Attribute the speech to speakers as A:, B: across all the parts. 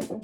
A: Fala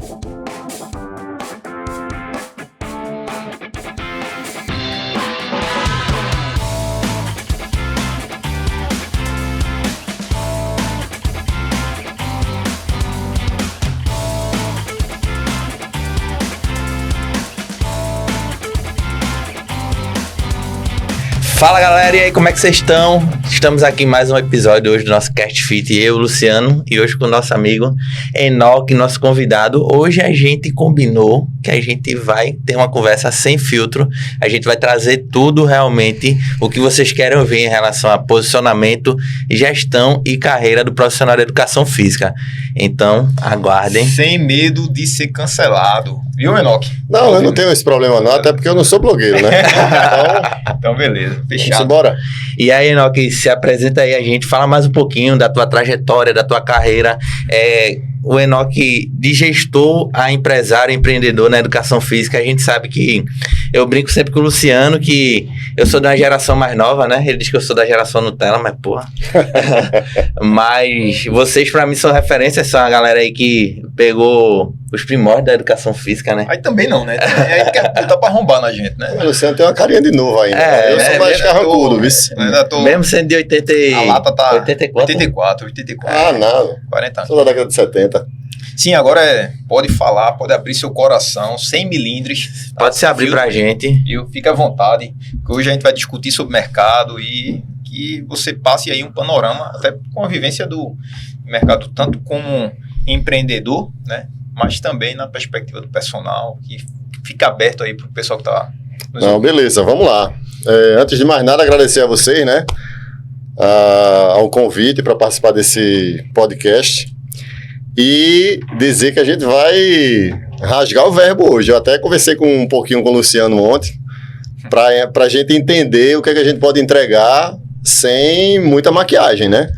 A: galera, e aí, como é que vocês estão? Estamos aqui em mais um episódio hoje do nosso Cast Fit, eu, Luciano, e hoje com o nosso amigo Enoque, nosso convidado. Hoje a gente combinou que a gente vai ter uma conversa sem filtro, a gente vai trazer tudo realmente, o que vocês querem ouvir em relação a posicionamento, gestão e carreira do profissional de educação física. Então, aguardem.
B: Sem medo de ser cancelado, viu, Enoque?
C: Não, eu não tenho esse problema não, até porque eu não sou blogueiro, né?
B: Então beleza, fechado.
C: Vamos embora.
A: E aí, Enoque, se apresenta aí a gente, fala mais um pouquinho da tua trajetória, da tua carreira. O Enoque, de gestor a empresário, empreendedor na educação física, a gente sabe que... Eu brinco sempre com o Luciano que eu sou de uma geração mais nova, né? Ele diz que eu sou da geração Nutella, mas porra. Mas vocês, pra mim, são referências, são a galera aí que pegou os primórdios da educação física, né?
B: Aí também não, né? Aí quer botar pra arrombar na gente, né?
C: O Luciano tem uma carinha de novo ainda. Eu sou mais carrancudo, viu?
A: Mesmo sendo de 80
B: A lata tá
A: 84.
B: 84.
C: Ah, não.
B: 40 anos.
C: Sou da década de 70.
B: Sim, agora pode falar, pode abrir seu coração, sem milindres.
A: Pode se abrir pra gente.
B: E fica à vontade, que hoje a gente vai discutir sobre mercado e que você passe aí um panorama, até com a vivência do mercado, tanto como empreendedor, né? Mas também na perspectiva do personal, que fica aberto aí pro pessoal que tá...
C: Não, beleza, vamos lá. Antes de mais nada, agradecer a vocês, né? Ao convite para participar desse podcast. E dizer que a gente vai rasgar o verbo hoje. Eu até conversei um pouquinho com o Luciano ontem, para a gente entender o que a gente pode entregar sem muita maquiagem, né?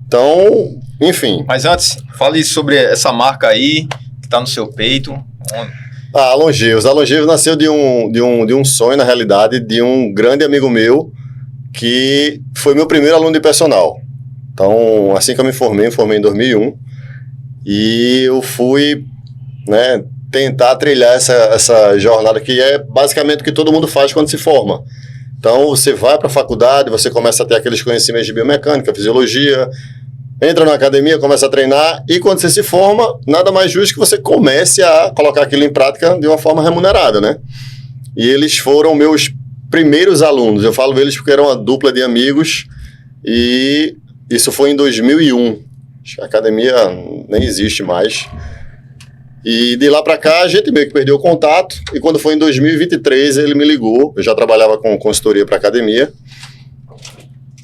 C: Então, enfim.
B: Mas antes, fale sobre essa marca aí, que está no seu peito.
C: A Longevos. A Longevos nasceu de um sonho, na realidade, de um grande amigo meu, que foi meu primeiro aluno de personal. Então, assim que eu me formei em 2001, e eu fui, né, tentar trilhar essa jornada que é basicamente o que todo mundo faz quando se forma. Então, você vai para a faculdade, você começa a ter aqueles conhecimentos de biomecânica, fisiologia, entra na academia, começa a treinar, e quando você se forma, nada mais justo que você comece a colocar aquilo em prática de uma forma remunerada, né? E eles foram meus primeiros alunos. Eu falo eles porque eram uma dupla de amigos, e isso foi em 2001. A academia nem existe mais. E de lá para cá a gente meio que perdeu o contato. E quando foi em 2023 ele me ligou. Eu já trabalhava com consultoria para academia.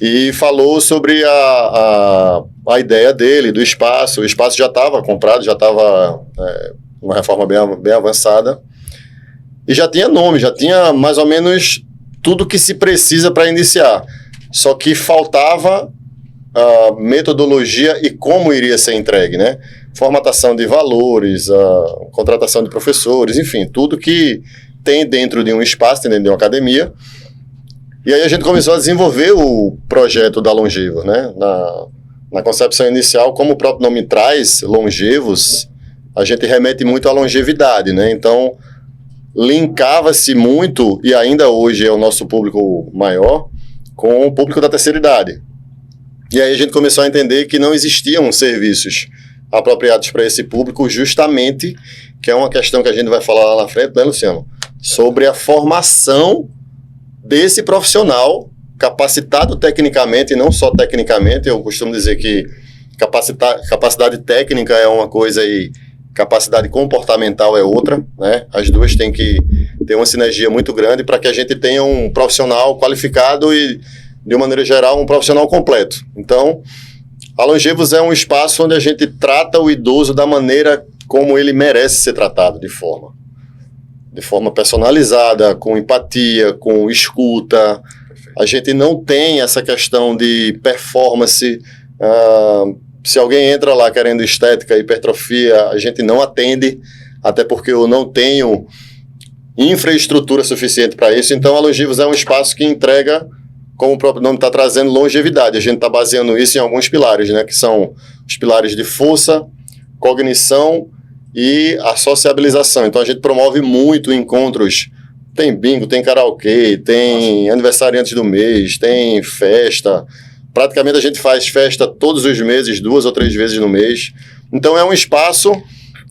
C: E falou sobre a ideia dele, do espaço. O espaço já estava comprado, já estava uma reforma bem avançada. E já tinha nome, já tinha mais ou menos tudo que se precisa para iniciar. Só que faltava a metodologia e como iria ser entregue, né? Formatação de valores, a contratação de professores, enfim, tudo que tem dentro de um espaço, dentro de uma academia. E aí a gente começou a desenvolver o projeto da Longevos, né? Na concepção inicial, como o próprio nome traz, Longevos, a gente remete muito à longevidade, né? Então, linkava-se muito, e ainda hoje é o nosso público maior, com o público da terceira idade. E aí a gente começou a entender que não existiam serviços apropriados para esse público, justamente, que é uma questão que a gente vai falar lá na frente, né, Luciano? Sobre a formação desse profissional capacitado tecnicamente, e não só tecnicamente. Eu costumo dizer que capacidade técnica é uma coisa e capacidade comportamental é outra, né? As duas têm que ter uma sinergia muito grande para que a gente tenha um profissional qualificado e, de uma maneira geral, um profissional completo. Então, a Longevos é um espaço onde a gente trata o idoso da maneira como ele merece ser tratado, de forma personalizada, com empatia, com escuta. A gente não tem essa questão de performance. Se alguém entra lá querendo estética, hipertrofia, a gente não atende, até porque eu não tenho infraestrutura suficiente para isso. Então, a Longevos é um espaço que entrega, como o próprio nome está trazendo, longevidade. A gente está baseando isso em alguns pilares, né, que são os pilares de força, cognição e a sociabilização. Então a gente promove muito encontros. Tem bingo, tem karaokê, tem aniversariantes do mês, tem festa. Praticamente a gente faz festa todos os meses, 2 ou 3 vezes no mês. Então é um espaço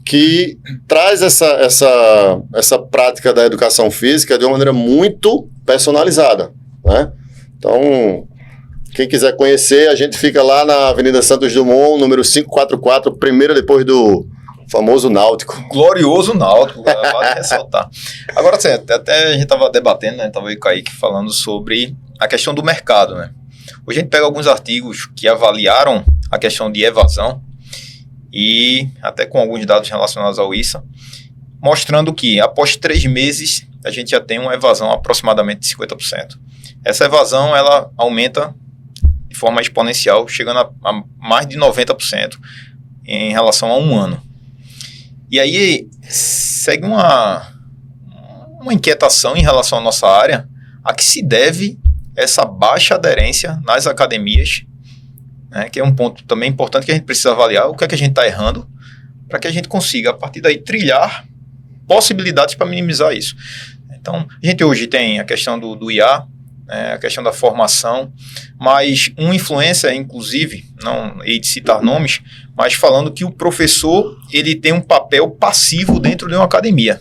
C: que traz essa prática da educação física de uma maneira muito personalizada, né? Então, quem quiser conhecer, a gente fica lá na Avenida Santos Dumont, número 544, primeira depois do famoso Náutico.
B: Glorioso Náutico, vale ressaltar. Agora, assim, até a gente estava debatendo, né? Estava aí o Kaique falando sobre a questão do mercado, né? Hoje a gente pega alguns artigos que avaliaram a questão de evasão e até com alguns dados relacionados ao ISA, mostrando que após 3 meses a gente já tem uma evasão aproximadamente de 50%. Essa evasão ela aumenta de forma exponencial, chegando a mais de 90% em relação a 1 ano. E aí segue uma inquietação em relação à nossa área, a que se deve essa baixa aderência nas academias, né, que é um ponto também importante que a gente precisa avaliar, o que é que a gente está errando, para que a gente consiga, a partir daí, trilhar possibilidades para minimizar isso. Então, a gente hoje tem a questão do IA, a questão da formação, mas um influencer, inclusive, não hei de citar nomes, mas falando que o professor ele tem um papel passivo dentro de uma academia.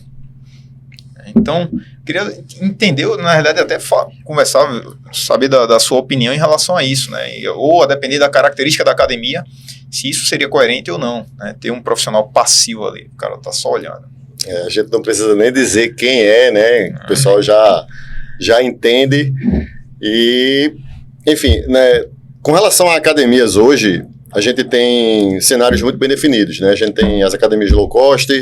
B: Então, queria entender, na realidade, até conversar, saber da sua opinião em relação a isso, né? Ou a depender da característica da academia, se isso seria coerente ou não, né? Ter um profissional passivo ali, o cara está só olhando.
C: A gente não precisa nem dizer quem é, né? O pessoal já entende. E, enfim, né? Com relação a academias hoje, a gente tem cenários muito bem definidos, né? A gente tem as academias low cost,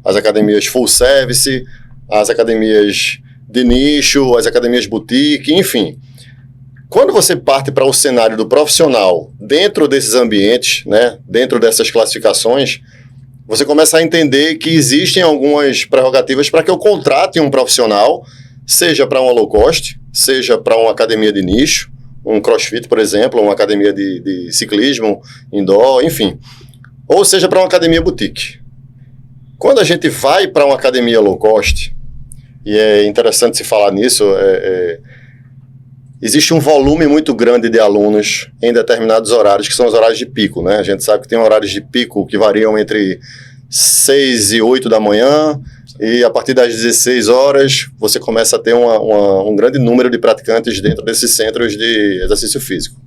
C: as academias full service, as academias de nicho, as academias boutique, enfim. Quando você parte para o cenário do profissional dentro desses ambientes, né, dentro dessas classificações, você começa a entender que existem algumas prerrogativas para que eu contrate um profissional, seja para uma low cost, seja para uma academia de nicho, um crossfit, por exemplo, uma academia de ciclismo, indoor, enfim. Ou seja, para uma academia boutique. Quando a gente vai para uma academia low cost, e é interessante se falar nisso, existe um volume muito grande de alunos em determinados horários, que são os horários de pico, né? A gente sabe que tem horários de pico que variam entre 6 e 8 da manhã, e a partir das 16 horas você começa a ter um grande número de praticantes dentro desses centros de exercício físico.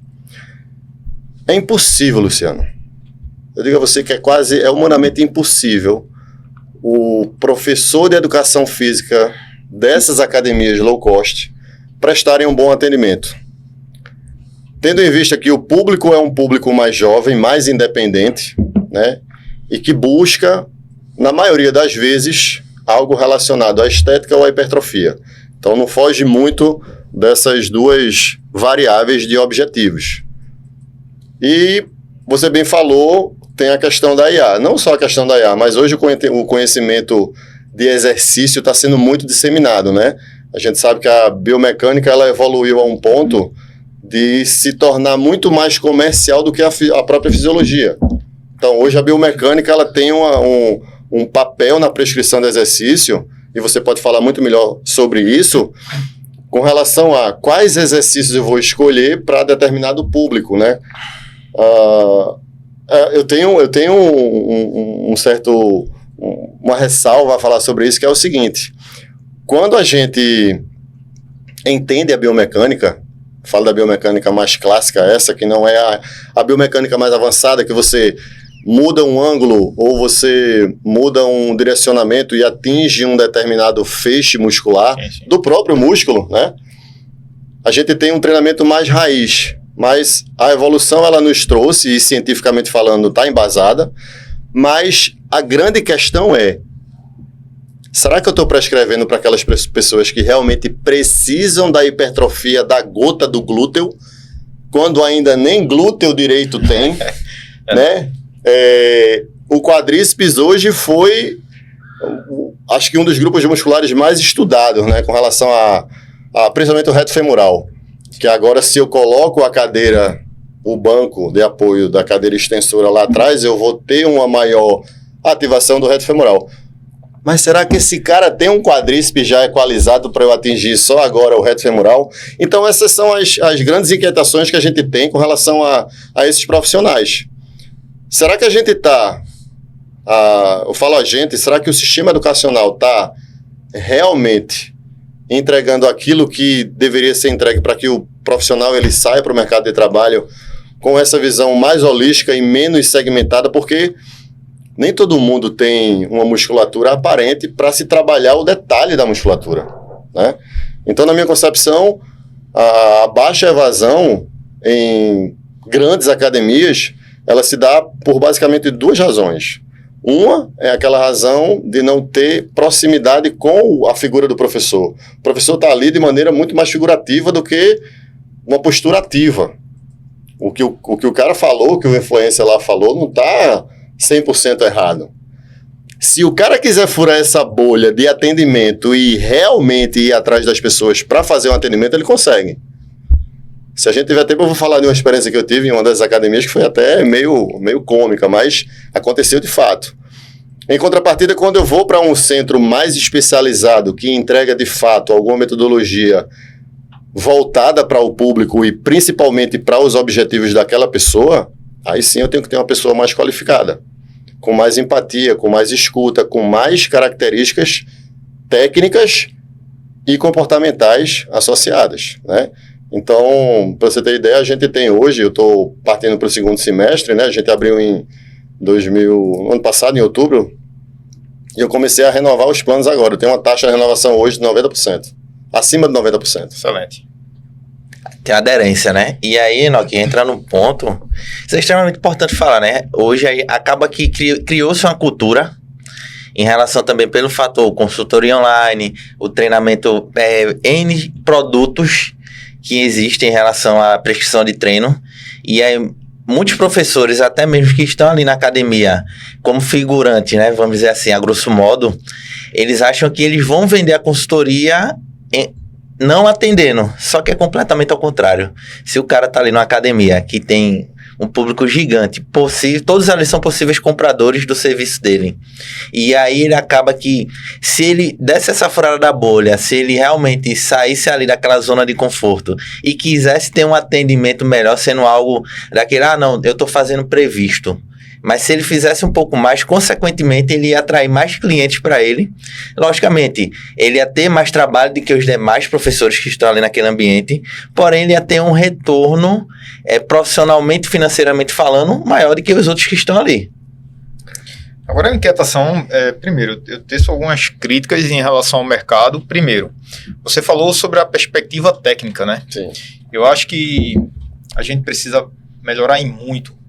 C: É impossível, Luciano. Eu digo a você que é humanamente impossível o professor de educação física dessas academias low cost prestarem um bom atendimento. Tendo em vista que o público é um público mais jovem, mais independente, né? E que busca, na maioria das vezes, algo relacionado à estética ou à hipertrofia. Então não foge muito dessas duas variáveis de objetivos. E você bem falou, tem a questão da IA. Não só a questão da IA, mas hoje o conhecimento de exercício está sendo muito disseminado, né? A gente sabe que a biomecânica ela evoluiu a um ponto de se tornar muito mais comercial do que a própria fisiologia. Então, hoje a biomecânica ela tem um papel na prescrição do exercício, e você pode falar muito melhor sobre isso, com relação a quais exercícios eu vou escolher para determinado público, né? Eu tenho uma ressalva a falar sobre isso, que é o seguinte: quando a gente entende a biomecânica, falo da biomecânica mais clássica, essa que não é a biomecânica mais avançada, que você muda um ângulo ou você muda um direcionamento e atinge um determinado feixe muscular do próprio músculo, né? A gente tem um treinamento mais raiz, mas a evolução ela nos trouxe, e cientificamente falando está embasada, mas a grande questão é: será que eu estou prescrevendo para aquelas pessoas que realmente precisam da hipertrofia da gota do glúteo, quando ainda nem glúteo direito tem, né? O quadríceps hoje foi, acho que um dos grupos musculares mais estudados, né? Com relação a principalmente o reto femoral, que agora se eu coloco a cadeira, o banco de apoio da cadeira extensora lá atrás, eu vou ter uma maior ativação do reto femoral. Mas será que esse cara tem um quadríceps já equalizado para eu atingir só agora o reto femoral? Então essas são as grandes inquietações que a gente tem com relação a esses profissionais. Será que a gente está... eu falo a gente, será que o sistema educacional está realmente entregando aquilo que deveria ser entregue para que o profissional ele saia para o mercado de trabalho com essa visão mais holística e menos segmentada? Porque nem todo mundo tem uma musculatura aparente para se trabalhar o detalhe da musculatura, né? Então, na minha concepção, a baixa evasão em grandes academias, ela se dá por basicamente duas razões. Uma é aquela razão de não ter proximidade com a figura do professor. O professor está ali de maneira muito mais figurativa do que uma postura ativa. O que o cara falou, o que o influencer lá falou, não está 100% errado. Se o cara quiser furar essa bolha de atendimento e realmente ir atrás das pessoas para fazer um atendimento, ele consegue. Se a gente tiver tempo, eu vou falar de uma experiência que eu tive em uma das academias que foi até meio cômica, mas aconteceu de fato. Em contrapartida, quando eu vou para um centro mais especializado, que entrega de fato alguma metodologia voltada para o público e principalmente para os objetivos daquela pessoa, aí sim eu tenho que ter uma pessoa mais qualificada, com mais empatia, com mais escuta, com mais características técnicas e comportamentais associadas, né? Então, para você ter ideia, a gente tem hoje, eu estou partindo para o segundo semestre, né? A gente abriu ano passado, em outubro, e eu comecei a renovar os planos agora. Eu tenho uma taxa de renovação hoje de 90%, acima de 90%.
B: Excelente.
A: Tem aderência, né? E aí, Enoque, entra no ponto, isso é extremamente importante falar, né? Hoje aí, acaba que criou-se uma cultura em relação também pelo fator consultoria online, o treinamento, N produtos que existem em relação à prescrição de treino, e aí muitos professores, até mesmo que estão ali na academia como figurante, né, vamos dizer assim, a grosso modo, eles acham que eles vão vender a consultoria não atendendo, só que é completamente ao contrário. Se o cara tá ali numa academia que tem um público gigante, todos ali são possíveis compradores do serviço dele. E aí ele acaba que, se ele desse essa furada da bolha, se ele realmente saísse ali daquela zona de conforto e quisesse ter um atendimento melhor, sendo algo daquele, não, eu tô fazendo previsto. Mas se ele fizesse um pouco mais, consequentemente, ele ia atrair mais clientes para ele. Logicamente, ele ia ter mais trabalho do que os demais professores que estão ali naquele ambiente, porém, ele ia ter um retorno, profissionalmente, financeiramente falando, maior do que os outros que estão ali.
B: Agora, a inquietação, primeiro, eu teço algumas críticas em relação ao mercado. Primeiro, você falou sobre a perspectiva técnica, né?
C: Sim.
B: Eu acho que a gente precisa melhorar em muito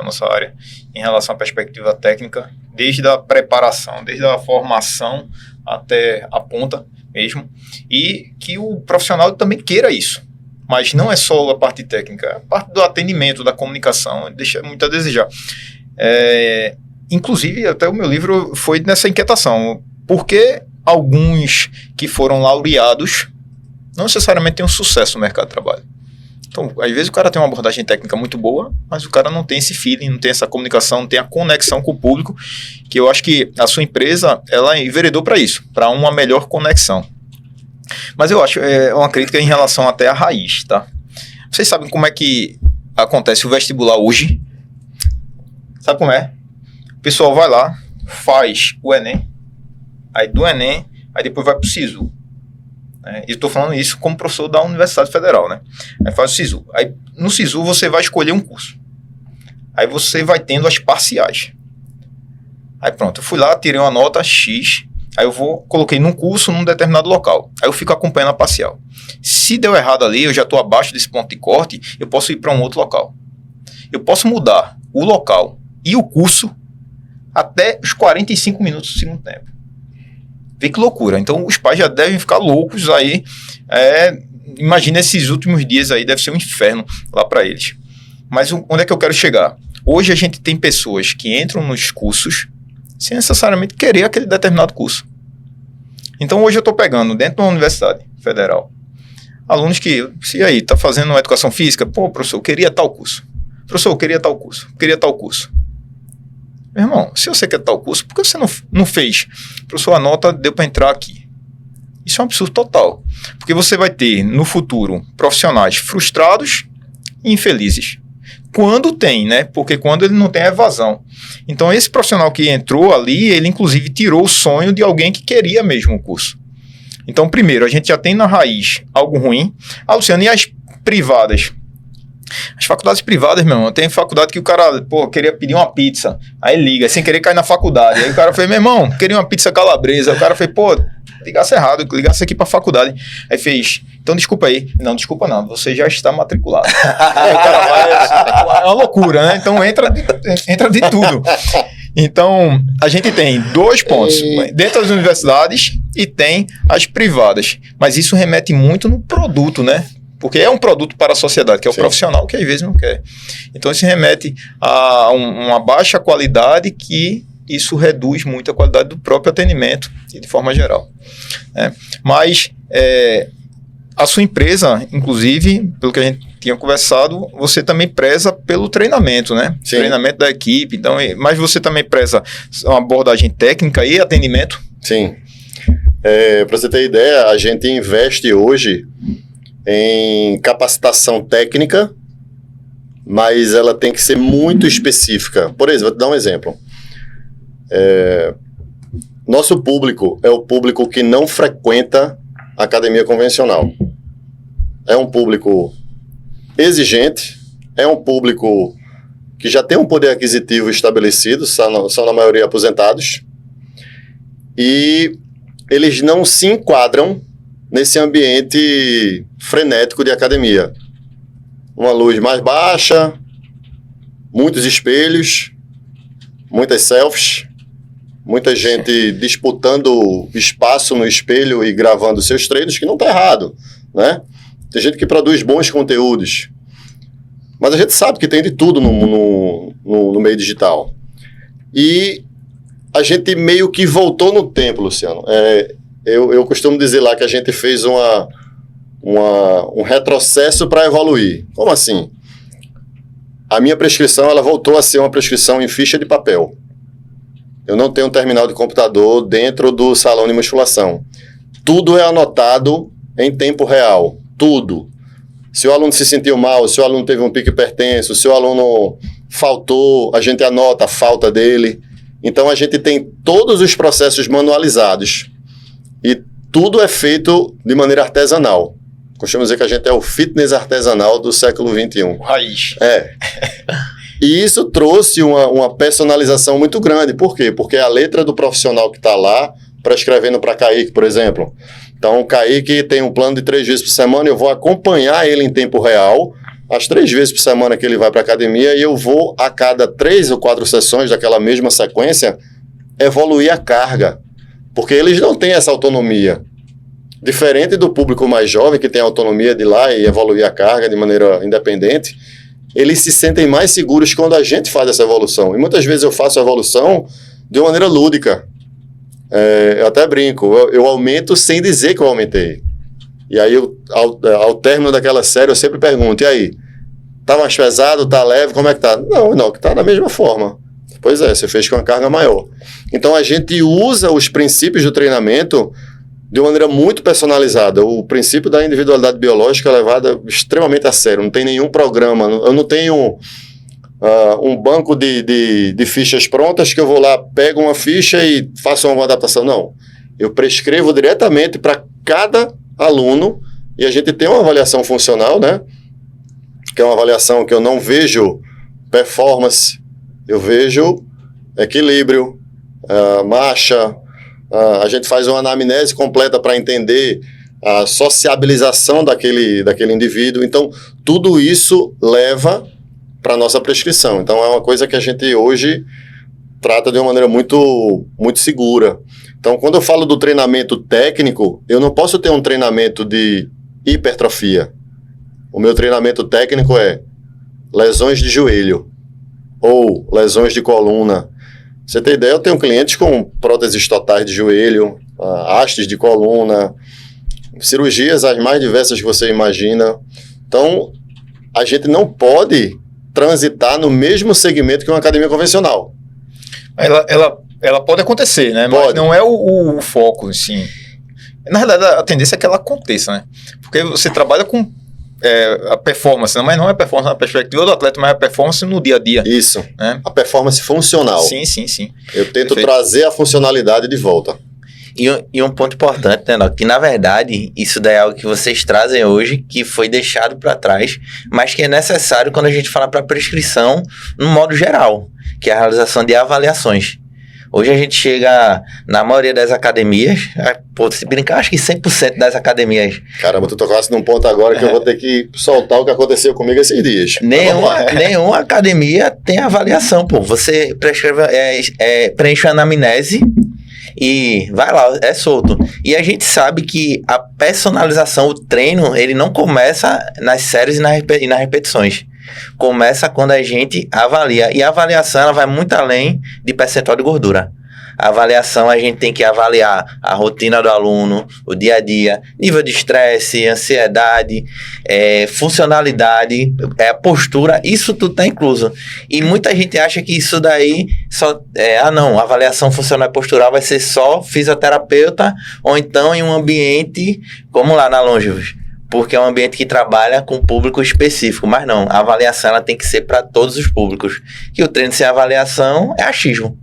B: a nossa área em relação à perspectiva técnica, desde a preparação, desde a formação até a ponta mesmo, e que o profissional também queira isso. Mas não é só a parte técnica, a parte do atendimento, da comunicação, deixa muito a desejar. Inclusive, até o meu livro foi nessa inquietação. Porque alguns que foram laureados não necessariamente têm um sucesso no mercado de trabalho? Então, às vezes o cara tem uma abordagem técnica muito boa, mas o cara não tem esse feeling, não tem essa comunicação, não tem a conexão com o público, que eu acho que a sua empresa, ela enveredou para isso, para uma melhor conexão. Mas eu acho, uma crítica em relação até à raiz, tá? Vocês sabem como é que acontece o vestibular hoje? Sabe como é? O pessoal vai lá, faz o Enem, aí do Enem, aí depois vai pro SISU. E estou falando isso como professor da Universidade Federal, né? Aí faz o SISU. Aí no SISU você vai escolher um curso. Aí você vai tendo as parciais. Aí pronto, eu fui lá, tirei uma nota X, aí coloquei num curso num determinado local. Aí eu fico acompanhando a parcial. Se deu errado ali, eu já estou abaixo desse ponto de corte, eu posso ir para um outro local. Eu posso mudar o local e o curso até os 45 minutos do segundo tempo. Vê que loucura. Então, os pais já devem ficar loucos aí. Imagina esses últimos dias aí, deve ser um inferno lá para eles. Mas onde é que eu quero chegar? Hoje a gente tem pessoas que entram nos cursos sem necessariamente querer aquele determinado curso. Então, hoje eu estou pegando dentro da Universidade Federal alunos que, se aí, está fazendo uma educação física, pô, professor, eu queria tal curso. Professor, eu queria tal curso. Queria tal curso. Meu irmão, se você quer tal curso, por que você não fez? Professor, a nota deu para entrar aqui. Isso é um absurdo total. Porque você vai ter, no futuro, profissionais frustrados e infelizes. Quando tem, né? Porque quando ele não tem evasão. Então, esse profissional que entrou ali, ele inclusive tirou o sonho de alguém que queria mesmo o curso. Então, primeiro, a gente já tem na raiz algo ruim. Ah, Luciano, e as privadas? As faculdades privadas, meu irmão, tem faculdade que o cara, queria pedir uma pizza. Aí liga, sem querer cair na faculdade. Aí o cara fez, meu irmão, queria uma pizza calabresa. Aí o cara fez, ligasse errado, ligasse aqui pra faculdade. Aí fez, então desculpa aí. Não, desculpa não, você já está matriculado. Aí o cara vai, é uma loucura, né? Então entra de tudo. Então, a gente tem 2 pontos, dentro das universidades e tem as privadas. Mas isso remete muito no produto, né? Porque é um produto para a sociedade, que é o profissional que às vezes não quer. Então, isso remete a uma baixa qualidade, que isso reduz muito a qualidade do próprio atendimento e de forma geral. Né? Mas a sua empresa, inclusive, pelo que a gente tinha conversado, você também preza pelo treinamento, né? Sim. Treinamento da equipe. Então, mas você também preza uma abordagem técnica e atendimento?
C: Sim. Para você ter ideia, a gente investe hoje em capacitação técnica, mas ela tem que ser muito específica. Por exemplo, vou te dar um exemplo. Nosso público é o público que não frequenta a academia convencional. É um público exigente, é um público que já tem um poder aquisitivo estabelecido, são na maioria aposentados, e eles não se enquadram nesse ambiente frenético de academia. Uma luz mais baixa, muitos espelhos, muitas selfies, muita gente disputando espaço no espelho e gravando seus treinos, que não está errado, né? Tem gente que produz bons conteúdos, mas a gente sabe que tem de tudo no meio digital. E a gente meio que voltou no tempo, Luciano. Eu costumo dizer lá que a gente fez um retrocesso para evoluir. Como assim? A minha prescrição, ela voltou a ser uma prescrição em ficha de papel. Eu não tenho um terminal de computador dentro do salão de musculação. Tudo é anotado em tempo real. Tudo. Se o aluno se sentiu mal, se o aluno teve um pico hipertenso, se o aluno faltou, a gente anota a falta dele. Então, a gente tem todos os processos manualizados. E tudo é feito de maneira artesanal. Costumo dizer que a gente é o fitness artesanal do século XXI.
B: Raiz.
C: E isso trouxe uma personalização muito grande. Por quê? Porque a letra do profissional que está lá, prescrevendo para Kaique, por exemplo. Então, o Kaique tem um plano de 3 vezes por semana, eu vou acompanhar ele em tempo real, as 3 vezes por semana que ele vai para a academia, e eu vou, a cada 3 ou 4 sessões daquela mesma sequência, evoluir a carga. Porque eles não têm essa autonomia. Diferente do público mais jovem, que tem a autonomia de ir lá e evoluir a carga de maneira independente, eles se sentem mais seguros quando a gente faz essa evolução. E muitas vezes eu faço a evolução de uma maneira lúdica. Eu até brinco, eu aumento sem dizer que eu aumentei. E aí, ao término daquela série, eu sempre pergunto, e aí? Tá mais pesado, tá leve, como é que tá? Não, que tá da mesma forma. Pois é, você fez com uma carga maior. Então, a gente usa os princípios do treinamento de uma maneira muito personalizada. O princípio da individualidade biológica é levado extremamente a sério. Não tem nenhum programa, eu não tenho um banco de fichas prontas que eu vou lá, pego uma ficha e faço uma adaptação. Não. Eu prescrevo diretamente para cada aluno e a gente tem uma avaliação funcional, né? Que é uma avaliação que eu não vejo performance, eu vejo equilíbrio, marcha. A gente faz uma anamnese completa para entender a sociabilização daquele indivíduo. Então, tudo isso leva para a nossa prescrição. Então, é uma coisa que a gente hoje trata de uma maneira muito, muito segura. Então, quando eu falo do treinamento técnico, eu não posso ter um treinamento de hipertrofia. O meu treinamento técnico é lesões de joelho ou lesões de coluna. Pra você ter ideia, eu tenho clientes com próteses totais de joelho, hastes de coluna, cirurgias as mais diversas que você imagina. Então, a gente não pode transitar no mesmo segmento que uma academia convencional.
B: Ela pode acontecer, né?
C: Pode.
B: Mas não é o foco, assim. Na verdade, a tendência é que ela aconteça, né? Porque você trabalha com a performance, né? Mas não é performance na perspectiva do atleta, mas é performance no dia a dia.
C: Isso.
B: Né?
C: A performance funcional.
B: Sim.
C: Eu tento
B: Perfeito.
C: trazer a funcionalidade de volta.
A: E um ponto importante, né, Enoque, que na verdade isso daí é algo que vocês trazem hoje, que foi deixado para trás, mas que é necessário quando a gente fala para prescrição no modo geral, que é a realização de avaliações. Hoje a gente chega na maioria das academias, se brincar, acho que 100% das academias.
C: Caramba, tu tocasse num ponto agora que eu vou ter que soltar o que aconteceu comigo esses dias.
A: Nenhuma academia tem avaliação, pô. Você prescreve, preenche a anamnese e vai lá, é solto. E a gente sabe que a personalização, o treino, ele não começa nas séries e nas repetições. Começa quando a gente avalia. E a avaliação, ela vai muito além de percentual de gordura. A avaliação, a gente tem que avaliar a rotina do aluno, o dia a dia, nível de estresse, ansiedade, funcionalidade, postura, isso tudo está incluso. E muita gente acha que isso daí só... não, a avaliação funcional e postural vai ser só fisioterapeuta ou então em um ambiente como lá na Longevos. Porque é um ambiente que trabalha com público específico. Mas não, a avaliação ela tem que ser para todos os públicos. Que o treino sem avaliação é achismo.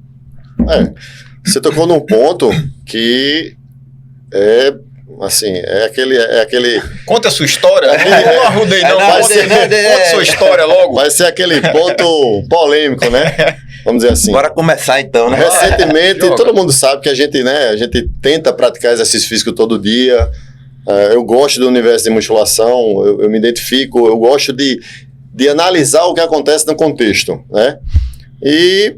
C: Você tocou num ponto que é aquele...
B: Conta a sua história. Não arrudei não. Conta a sua história logo.
C: Vai ser aquele ponto polêmico, né? Vamos dizer assim.
A: Bora começar então, né?
C: Recentemente, todo mundo sabe que a gente tenta praticar exercício físico todo dia. Eu gosto do universo de musculação, eu me identifico, eu gosto de analisar o que acontece no contexto, né? E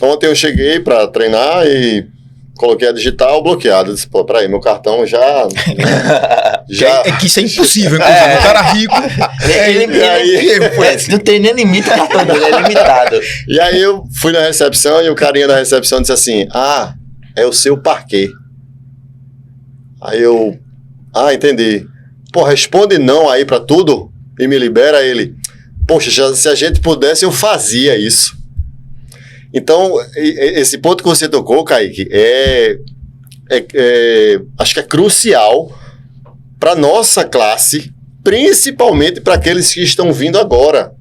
C: ontem eu cheguei para treinar e coloquei a digital bloqueada. Disse, pô, peraí, meu cartão já...
B: Que isso é impossível, inclusive. O cara rico...
A: Não tem nem limite, o cartão dele é limitado.
C: E aí eu fui na recepção e o carinha da recepção disse assim, é o seu parquê. Aí eu... entendi. Pô, responde não aí pra tudo e me libera ele. Poxa, se a gente pudesse, eu fazia isso. Então, esse ponto que você tocou, Kaique, acho que é crucial para nossa classe, principalmente para aqueles que estão vindo agora.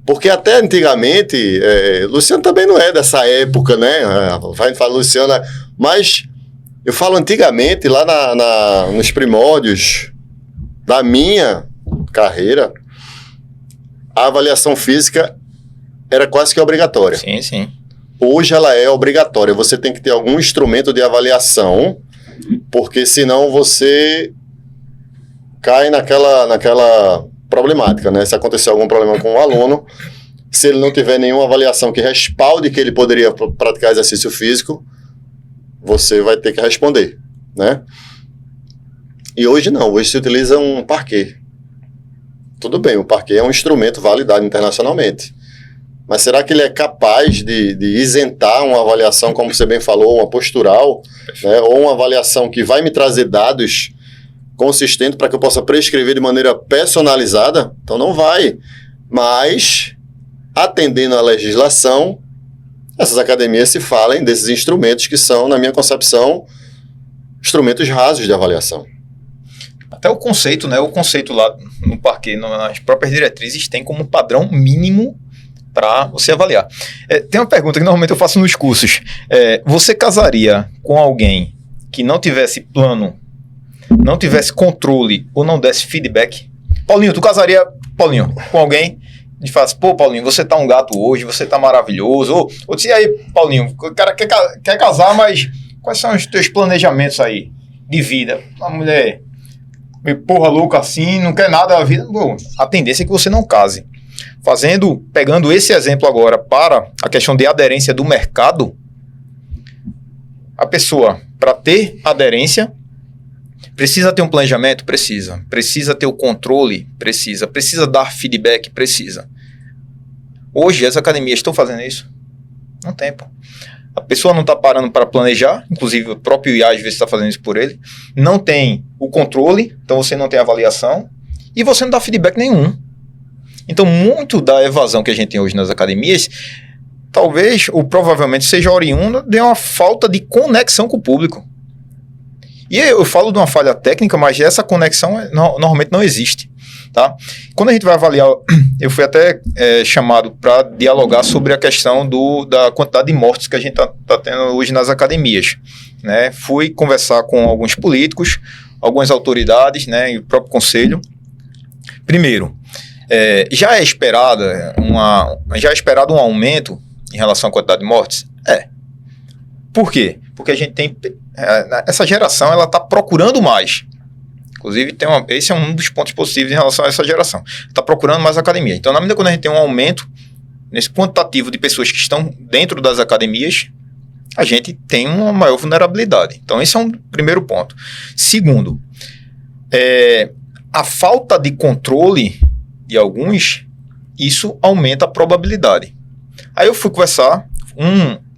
C: Porque até antigamente, Luciano também não é dessa época, né? Vai falar Luciana, mas... Eu falo antigamente, lá nos primórdios da minha carreira, a avaliação física era quase que obrigatória.
B: Sim.
C: Hoje ela é obrigatória. Você tem que ter algum instrumento de avaliação, porque senão você cai naquela problemática, né? Se acontecer algum problema com o aluno, se ele não tiver nenhuma avaliação que respalde que ele poderia praticar exercício físico, você vai ter que responder, né? E hoje não, hoje se utiliza um parquê. Tudo bem, o parquê é um instrumento validado internacionalmente. Mas será que ele é capaz de isentar uma avaliação, como você bem falou, uma postural, né? Ou uma avaliação que vai me trazer dados consistentes para que eu possa prescrever de maneira personalizada? Então não vai. Mas, atendendo à legislação, essas academias se falem desses instrumentos que são, na minha concepção, instrumentos rasos de avaliação.
B: Até o conceito, né? O conceito lá no parquê, nas próprias diretrizes, tem como padrão mínimo para você avaliar. Tem uma pergunta que normalmente eu faço nos cursos. Você casaria com alguém que não tivesse plano, não tivesse controle ou não desse feedback? Paulinho, tu casaria, com alguém... A gente fala assim, pô, Paulinho, você tá um gato hoje, você tá maravilhoso. Ou e aí, Paulinho, o cara quer casar, mas quais são os teus planejamentos aí de vida? Uma mulher meio porra louca assim, não quer nada da vida. Bom, a tendência é que você não case. Pegando esse exemplo agora para a questão de aderência do mercado, a pessoa, para ter aderência, precisa ter um planejamento? Precisa. Precisa ter o controle? Precisa. Precisa dar feedback? Precisa. Hoje, as academias estão fazendo isso? Não tem, pô. A pessoa não está parando para planejar, inclusive o próprio IA às vezes está fazendo isso por ele. Não tem o controle, então você não tem avaliação. E você não dá feedback nenhum. Então, muito da evasão que a gente tem hoje nas academias talvez, ou provavelmente, seja oriunda de uma falta de conexão com o público. E eu falo de uma falha técnica, mas essa conexão normalmente não existe. Tá? Quando a gente vai avaliar, eu fui até chamado para dialogar sobre a questão da quantidade de mortes que a gente está tendo hoje nas academias. Né? Fui conversar com alguns políticos, algumas autoridades, né, e o próprio conselho. Primeiro, já é esperado um aumento em relação à quantidade de mortes? Por quê? Porque a gente tem... essa geração ela está procurando mais. Inclusive, esse é um dos pontos positivos em relação a essa geração. Está procurando mais academia. Então, na medida que a gente tem um aumento nesse quantitativo de pessoas que estão dentro das academias, a gente tem uma maior vulnerabilidade. Então, esse é um primeiro ponto. Segundo, a falta de controle de alguns, isso aumenta a probabilidade. Aí eu fui conversar,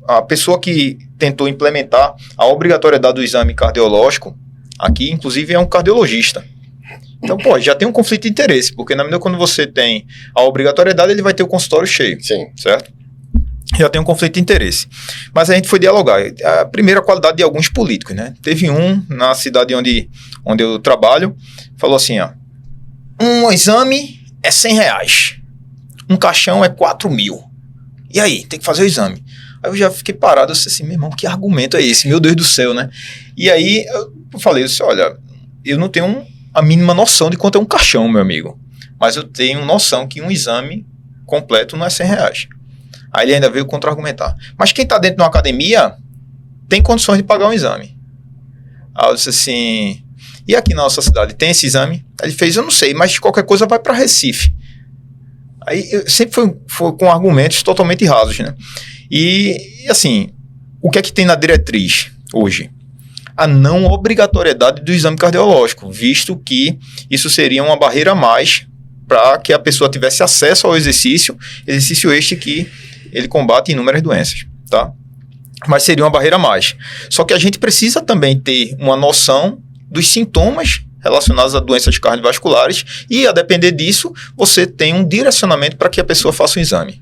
B: a pessoa que tentou implementar a obrigatoriedade do exame cardiológico, aqui, inclusive, é um cardiologista. Então, já tem um conflito de interesse, porque na medida que quando você tem a obrigatoriedade, ele vai ter o consultório cheio.
C: Sim.
B: Certo? Já tem um conflito de interesse. Mas a gente foi dialogar. A primeira qualidade de alguns políticos, né? Teve um na cidade onde eu trabalho, falou assim, ó, um exame é R$100, um caixão é 4 mil. E aí, tem que fazer o exame. Aí eu já fiquei parado, eu disse assim, meu irmão, que argumento é esse? Meu Deus do céu, né? E aí eu falei, eu disse, olha, eu não tenho a mínima noção de quanto é um caixão, meu amigo. Mas eu tenho noção que um exame completo não é R$100. Aí ele ainda veio contra-argumentar. Mas quem está dentro de uma academia tem condições de pagar um exame. Aí eu disse assim, e aqui na nossa cidade tem esse exame? Aí ele fez, eu não sei, mas qualquer coisa vai para Recife. Aí sempre foi com argumentos totalmente rasos, né? E assim, o que é que tem na diretriz hoje? A não obrigatoriedade do exame cardiológico, visto que isso seria uma barreira a mais para que a pessoa tivesse acesso ao exercício este que ele combate inúmeras doenças, tá? Mas seria uma barreira a mais. Só que a gente precisa também ter uma noção dos sintomas relacionados a doenças cardiovasculares e, a depender disso, você tem um direcionamento para que a pessoa faça um exame.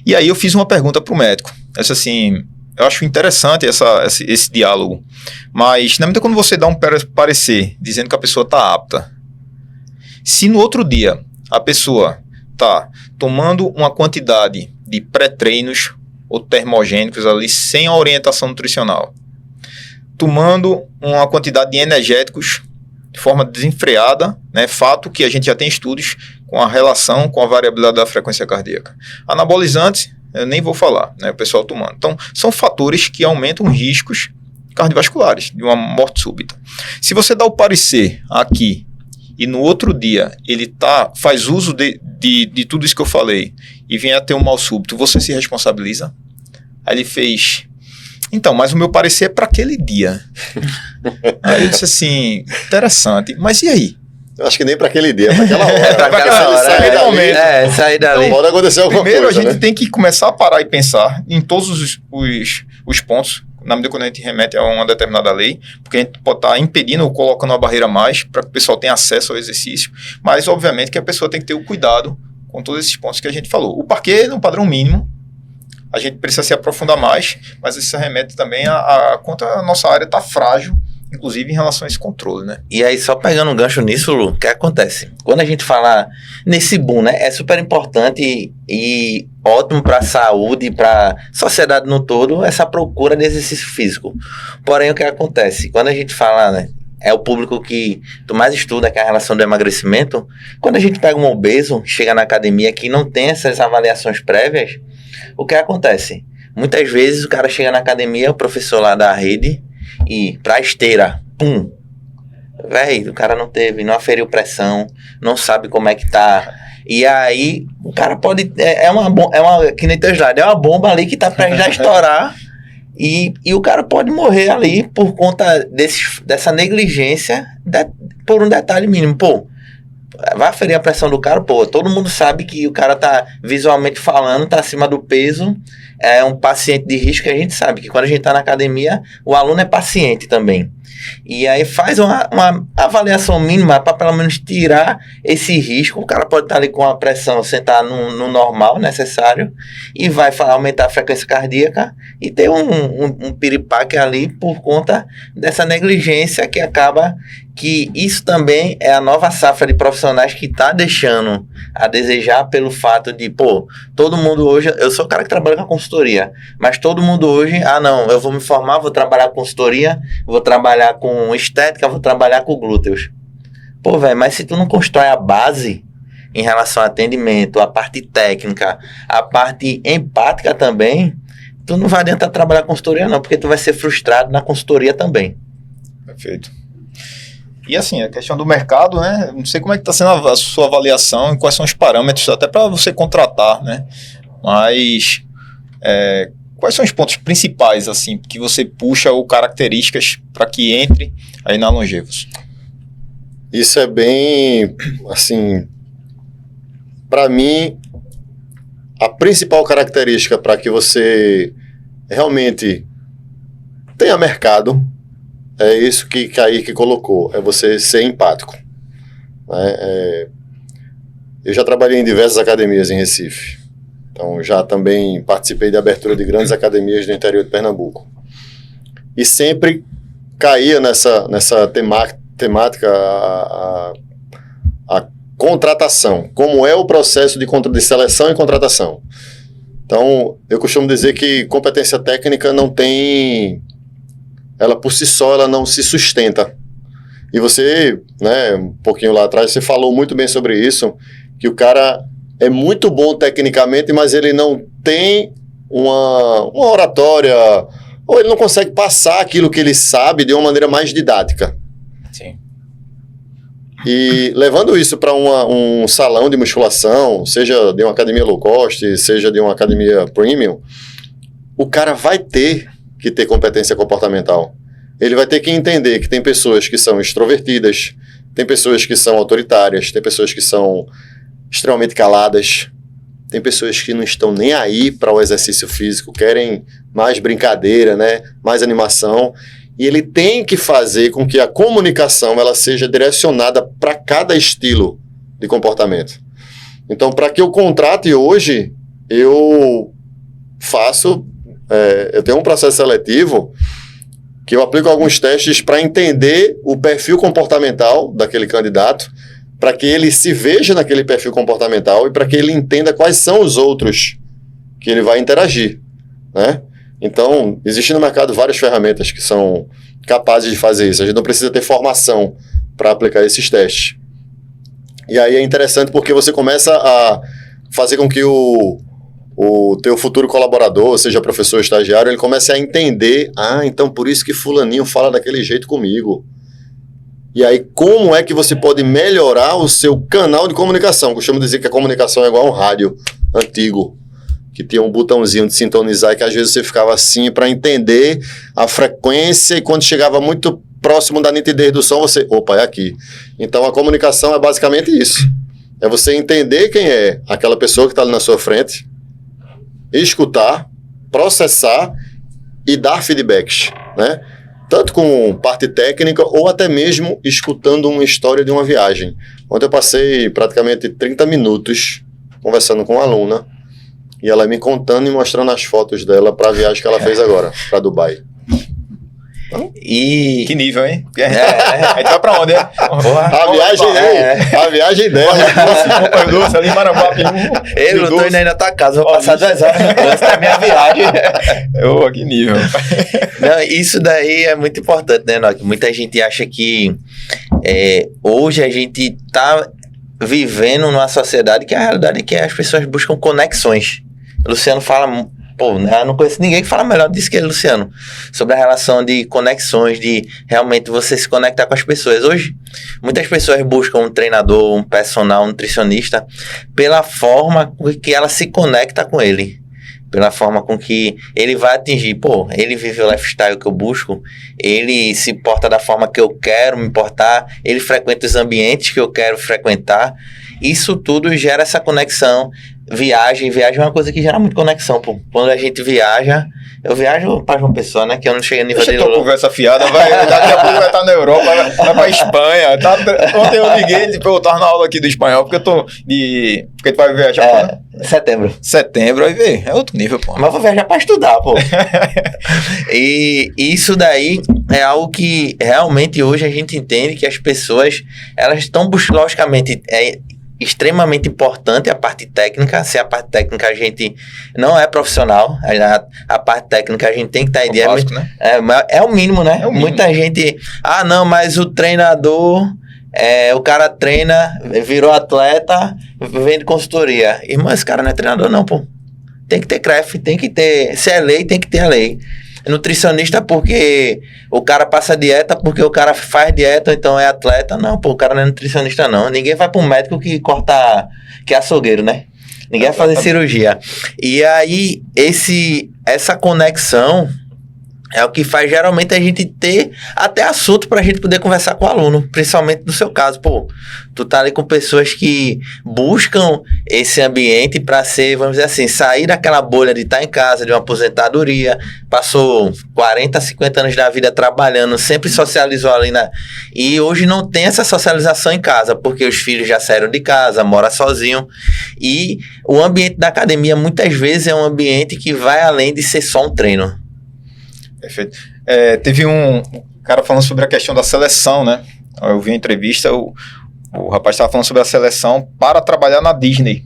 B: E aí eu fiz uma pergunta para o médico. Eu disse assim, eu acho interessante esse diálogo, mas na medida quando você dá um parecer dizendo que a pessoa está apta, se no outro dia a pessoa está tomando uma quantidade de pré-treinos ou termogênicos ali sem a orientação nutricional, tomando uma quantidade de energéticos de forma desenfreada, né, fato que a gente já tem estudos com a relação com a variabilidade da frequência cardíaca. Anabolizantes, eu nem vou falar, né, o pessoal tomando. Então, são fatores que aumentam riscos cardiovasculares, de uma morte súbita. Se você dá o parecer aqui e no outro dia ele faz uso de tudo isso que eu falei e vem a ter um mal súbito, você se responsabiliza? Aí ele fez... Então, mas o meu parecer é para aquele dia. Aí eu disse assim, interessante, mas e aí?
C: Eu acho que nem para aquele dia, para aquela hora.
A: Pra aquela hora, sair dali.
C: Então pode acontecer alguma
B: Primeiro,
C: coisa,
B: a gente tem que começar a parar e pensar em todos os pontos, na medida que a gente remete a uma determinada lei, porque a gente pode estar impedindo ou colocando uma barreira a mais para que o pessoal tenha acesso ao exercício, mas obviamente que a pessoa tem que ter o cuidado com todos esses pontos que a gente falou. O parquet, no padrão mínimo, a gente precisa se aprofundar mais, mas isso remete também a quanto a nossa área está frágil, inclusive em relação a esse controle, né?
A: E aí, só pegando um gancho nisso, Lu, o que acontece? Quando a gente fala nesse boom, né, é super importante e ótimo para a saúde, para a sociedade no todo, essa procura de exercício físico. Porém, o que acontece? Quando a gente fala, né, é o público que tu mais estuda, que é a relação do emagrecimento, quando a gente pega um obeso, chega na academia que não tem essas avaliações prévias, o que acontece? Muitas vezes o cara chega na academia, o professor lá da rede, e pra esteira, pum, velho, o cara não aferiu pressão, não sabe como é que tá, e aí o cara pode, que nem teu slide, é uma bomba ali que tá prestes a estourar, e o cara pode morrer ali por conta dessa negligência, por um detalhe mínimo. Pô, vai aferir a pressão do cara, pô, todo mundo sabe que o cara tá visualmente falando, tá acima do peso, é um paciente de risco, que a gente sabe que quando a gente tá na academia, o aluno é paciente também. E aí faz uma avaliação mínima para pelo menos tirar esse risco. O cara pode estar ali com a pressão sentar no normal necessário e vai aumentar a frequência cardíaca e ter um piripaque ali por conta dessa negligência que acaba que isso também é a nova safra de profissionais que está deixando a desejar pelo fato de, pô, todo mundo hoje, eu sou o cara que trabalha com consultoria, mas todo mundo hoje, não, eu vou me formar, vou trabalhar com consultoria, vou trabalhar com estética, vou trabalhar com glúteos. Pô, velho, mas se tu não constrói a base em relação ao atendimento, a parte técnica, a parte empática também, tu não vai adiantar trabalhar com consultoria não, porque tu vai ser frustrado na consultoria também.
B: Perfeito. E assim, a questão do mercado, né? Não sei como é que está sendo a sua avaliação e quais são os parâmetros até para você contratar, né? Mas quais são os pontos principais, assim, que você puxa ou características para que entre aí na Longevos?
C: Isso é bem, assim, para mim, a principal característica para que você realmente tenha mercado é isso que Kaique colocou, é você ser empático. Né? Eu já trabalhei em diversas academias em Recife, então já também participei de abertura de grandes academias do interior de Pernambuco. E sempre caía nessa temática a contratação, como é o processo de seleção e contratação. Então, eu costumo dizer que competência técnica não tem... Ela por si só, ela não se sustenta. E você, né, um pouquinho lá atrás, você falou muito bem sobre isso, que o cara é muito bom tecnicamente, mas ele não tem uma oratória, ou ele não consegue passar aquilo que ele sabe de uma maneira mais didática.
B: Sim.
C: E levando isso para um salão de musculação, seja de uma academia low cost, seja de uma academia premium, o cara vai ter que ter competência comportamental. Ele vai ter que entender que tem pessoas que são extrovertidas, tem pessoas que são autoritárias, tem pessoas que são extremamente caladas, tem pessoas que não estão nem aí para o exercício físico, querem mais brincadeira, né? Mais animação, e ele tem que fazer com que a comunicação ela seja direcionada para cada estilo de comportamento. Então, para que eu contrate hoje, eu tenho um processo seletivo que eu aplico alguns testes para entender o perfil comportamental daquele candidato, para que ele se veja naquele perfil comportamental e para que ele entenda quais são os outros que ele vai interagir, né? Então, existem no mercado várias ferramentas que são capazes de fazer isso. A gente não precisa ter formação para aplicar esses testes. E aí é interessante porque você começa a fazer com que o teu futuro colaborador, seja professor ou estagiário, ele comece a entender, então por isso que fulaninho fala daquele jeito comigo. E aí, como é que você pode melhorar o seu canal de comunicação? Eu costumo dizer que a comunicação é igual a um rádio antigo, que tinha um botãozinho de sintonizar e que às vezes você ficava assim para entender a frequência e quando chegava muito próximo da nitidez do som, você, opa, é aqui. Então a comunicação é basicamente isso. É você entender quem é aquela pessoa que está ali na sua frente, escutar, processar e dar feedbacks, né? Tanto com parte técnica ou até mesmo escutando uma história de uma viagem. Ontem eu passei praticamente 30 minutos conversando com uma aluna e ela me contando e mostrando as fotos dela para a viagem que ela fez agora, para Dubai.
A: E...
B: Que nível, hein? A gente vai pra onde, né?
C: A viagem dela.
B: Compras doce ali em Maranguape.
A: Eu não tô indo aí na tua casa, vou passar 2 horas antes da minha viagem.
B: Que nível.
A: Não, isso daí é muito importante, né, Nock? Muita gente acha que hoje a gente tá vivendo numa sociedade que a realidade é que as pessoas buscam conexões. O Luciano fala... Pô, eu não conheço ninguém que fala melhor disso que ele, Luciano. Sobre a relação de conexões, de realmente você se conectar com as pessoas. Hoje, muitas pessoas buscam um treinador, um personal, um nutricionista, pela forma que ela se conecta com ele. pela forma com que ele vai atingir. Pô, ele vive o lifestyle que eu busco, ele se porta da forma que eu quero me portar, ele frequenta os ambientes que eu quero frequentar. Isso tudo gera essa conexão. Viagem é uma coisa que gera muita conexão, pô. Quando a gente viaja, eu viajo para João Pessoa, né? Que eu não cheguei a nível
B: Deixa tua conversa fiada, daqui a pouco vai estar na Europa, vai pra Espanha. Ontem eu liguei, tipo, eu tava na aula aqui do espanhol, porque porque tu vai viajar Setembro, aí vê, é outro nível, pô.
A: Mas eu vou viajar para estudar, pô. E isso daí é algo que realmente hoje a gente entende que as pessoas, elas estão buscando, logicamente, extremamente importante a parte técnica. Se a parte técnica a gente não é profissional, a parte técnica a gente tem que estar em dia.
B: Básico, né?
A: É o mínimo, né?
B: É o mínimo.
A: Muita gente, não, mas o treinador, o cara treina, virou atleta, vende consultoria. Irmão, esse cara não é treinador não, pô. Tem que ter CREF, tem que ter, se é lei, tem que ter a lei. Nutricionista porque o cara passa dieta, porque o cara faz dieta, então é atleta. Não, pô, o cara não é nutricionista não. Ninguém vai para um médico que é açougueiro, né? Ninguém vai fazer cirurgia. E aí, essa conexão é o que faz geralmente a gente ter até assunto pra gente poder conversar com o aluno, principalmente no seu caso. Pô, tu tá ali com pessoas que buscam esse ambiente pra ser, vamos dizer assim, sair daquela bolha de estar em casa, de uma aposentadoria, passou 40, 50 anos da vida trabalhando, sempre socializou ali e hoje não tem essa socialização em casa, porque os filhos já saíram de casa, mora sozinho, e o ambiente da academia muitas vezes é um ambiente que vai além de ser só um treino.
B: Perfeito. Teve um cara falando sobre a questão da seleção, né? Eu vi uma entrevista, o rapaz estava falando sobre a seleção para trabalhar na Disney.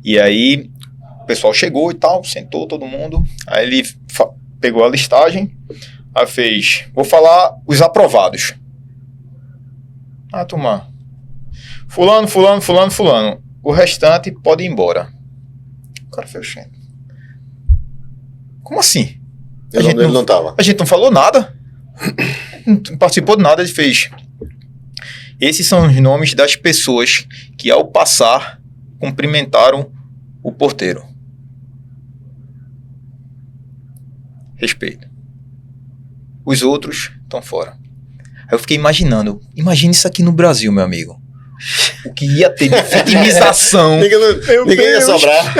B: E aí, o pessoal chegou e tal, sentou todo mundo. Aí ele pegou a listagem, aí fez, vou falar os aprovados. Turma, fulano. O restante pode ir embora. O cara fez, como assim?
C: Ele não tava.
B: A gente não falou nada. Não participou de nada. Ele fez. Esses são os nomes das pessoas que, ao passar, cumprimentaram o porteiro. Respeito. Os outros estão fora. Aí eu fiquei imaginando. Imagine isso aqui no Brasil, meu amigo. O que ia ter de vitimização.
C: Ninguém ia sobrar.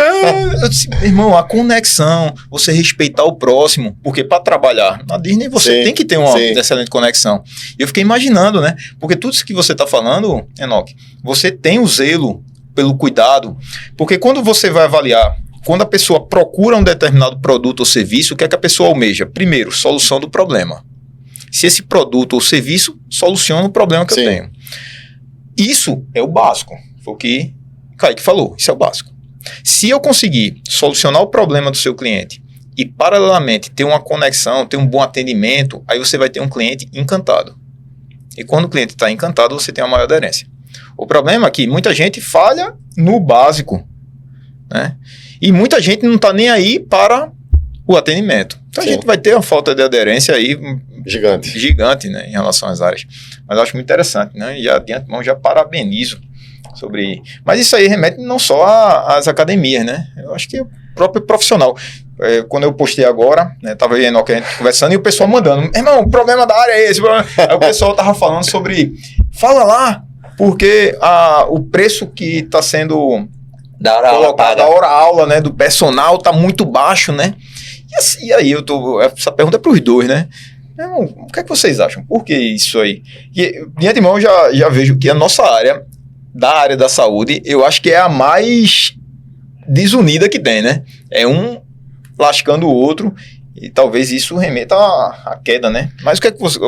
B: Eu disse, irmão, a conexão, você respeitar o próximo, porque para trabalhar na Disney você tem que ter uma excelente conexão. Eu fiquei imaginando, né? Porque tudo isso que você está falando, Enoque, você tem o zelo pelo cuidado, porque quando você vai avaliar, quando a pessoa procura um determinado produto ou serviço, o que é que a pessoa almeja? Primeiro, solução do problema. Se esse produto ou serviço soluciona o problema que eu tenho. Isso é o básico. Foi o que Kaique falou. Isso é o básico. Se eu conseguir solucionar o problema do seu cliente e, paralelamente, ter uma conexão, ter um bom atendimento, aí você vai ter um cliente encantado. E quando o cliente está encantado, você tem uma maior aderência. O problema é que muita gente falha no básico, né? E muita gente não está nem aí para o atendimento. Então a gente vai ter uma falta de aderência aí gigante, né, em relação às áreas. Mas eu acho muito interessante, né? E de antemão já parabenizo sobre... Mas isso aí remete não só às academias, né? Eu acho que o próprio profissional. Quando eu postei agora, né, tava aí a gente conversando e o pessoal mandando, irmão, o problema da área é esse. Aí o pessoal tava falando sobre, fala lá, porque o preço que está sendo colocado da hora aula, né, do personal tá muito baixo, né? E aí essa pergunta é para os dois, né? Irmão, o que é que vocês acham? Por que isso aí? E, de antemão, já vejo que a nossa área, da área da saúde, eu acho que é a mais desunida que tem, né? É um lascando o outro e talvez isso remeta à queda, né? Mas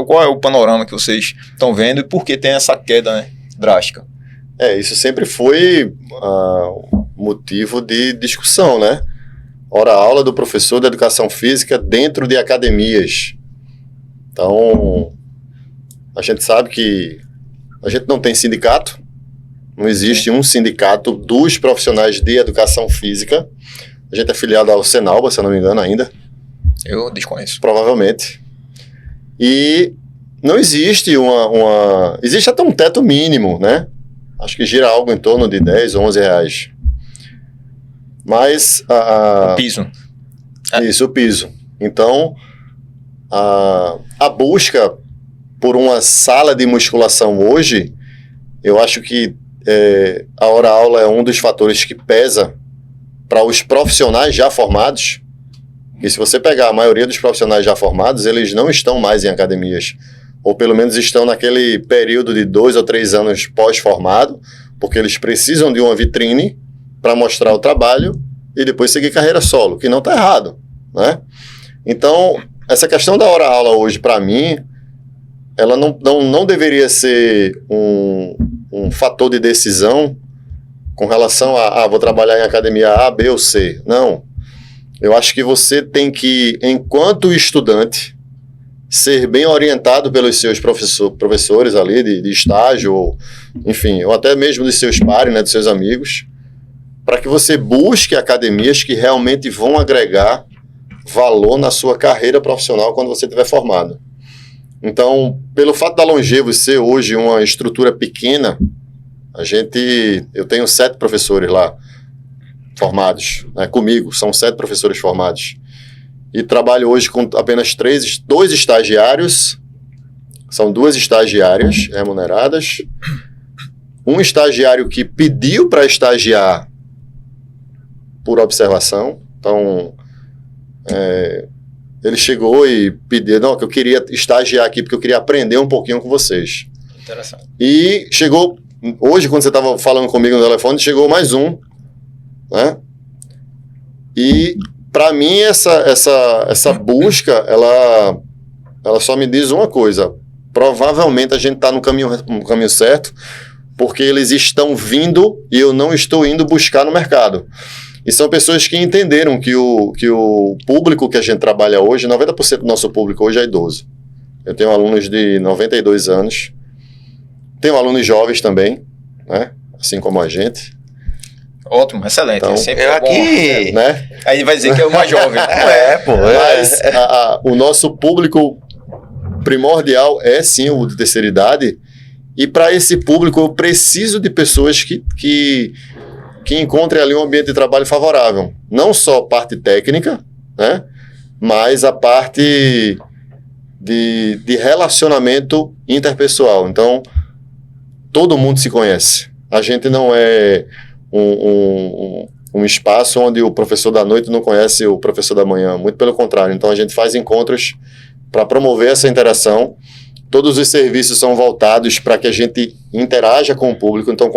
B: qual é o panorama que vocês estão vendo e por que tem essa queda, né, drástica?
C: Isso sempre foi motivo de discussão, né? Hora-aula do professor de educação física dentro de academias. Então, a gente sabe que a gente não tem sindicato, não existe um sindicato dos profissionais de educação física. A gente é filiado ao Senalba, se eu não me engano ainda.
B: Eu desconheço.
C: Provavelmente. E não existe existe até um teto mínimo, né? Acho que gira algo em torno de 10 ou 11 reais. Mas
B: O piso.
C: Isso, o piso. Então, a busca por uma sala de musculação hoje, eu acho que a hora-aula é um dos fatores que pesa para os profissionais já formados. E se você pegar a maioria dos profissionais já formados, eles não estão mais em academias, ou pelo menos estão naquele período de 2 ou 3 anos pós-formado, porque eles precisam de uma vitrine para mostrar o trabalho e depois seguir carreira solo, que não está errado, né? Então, essa questão da hora-aula hoje, para mim, ela não deveria ser um fator de decisão com relação a vou trabalhar em academia A, B ou C. Não. Eu acho que você tem que, enquanto estudante, ser bem orientado pelos seus professores ali de estágio, ou, enfim, ou até mesmo dos seus pares, né, dos seus amigos, para que você busque academias que realmente vão agregar valor na sua carreira profissional quando você estiver formado. Então, pelo fato da Longevos ser hoje uma estrutura pequena, eu tenho 7 professores lá formados, né, comigo, são 7 professores formados. E trabalho hoje com apenas 2 estagiários, são 2 estagiárias remuneradas, um estagiário que pediu para estagiar por observação, então ele chegou e pediu, não, que eu queria estagiar aqui porque eu queria aprender um pouquinho com vocês.
B: Interessante.
C: E chegou, hoje quando você estava falando comigo no telefone, chegou mais um, né? E para mim essa busca, ela só me diz uma coisa: provavelmente a gente está no caminho certo, porque eles estão vindo e eu não estou indo buscar no mercado. E são pessoas que entenderam que o público que a gente trabalha hoje, 90% do nosso público hoje é idoso. Eu tenho alunos de 92 anos, tenho alunos jovens também, né? Assim como a gente.
B: Ótimo, excelente.
C: Então,
B: sempre
A: eu
B: é bom,
A: aqui...
C: né?
B: Aí vai dizer que é o mais jovem.
A: Pô.
C: Mas o nosso público primordial é sim o de terceira idade. E para esse público eu preciso de pessoas que encontrem ali um ambiente de trabalho favorável. Não só a parte técnica, né? Mas a parte de relacionamento interpessoal. Então, todo mundo se conhece. A gente não é um espaço onde o professor da noite não conhece o professor da manhã. Muito pelo contrário. Então, a gente faz encontros para promover essa interação. Todos os serviços são voltados para que a gente interaja com o público. Então,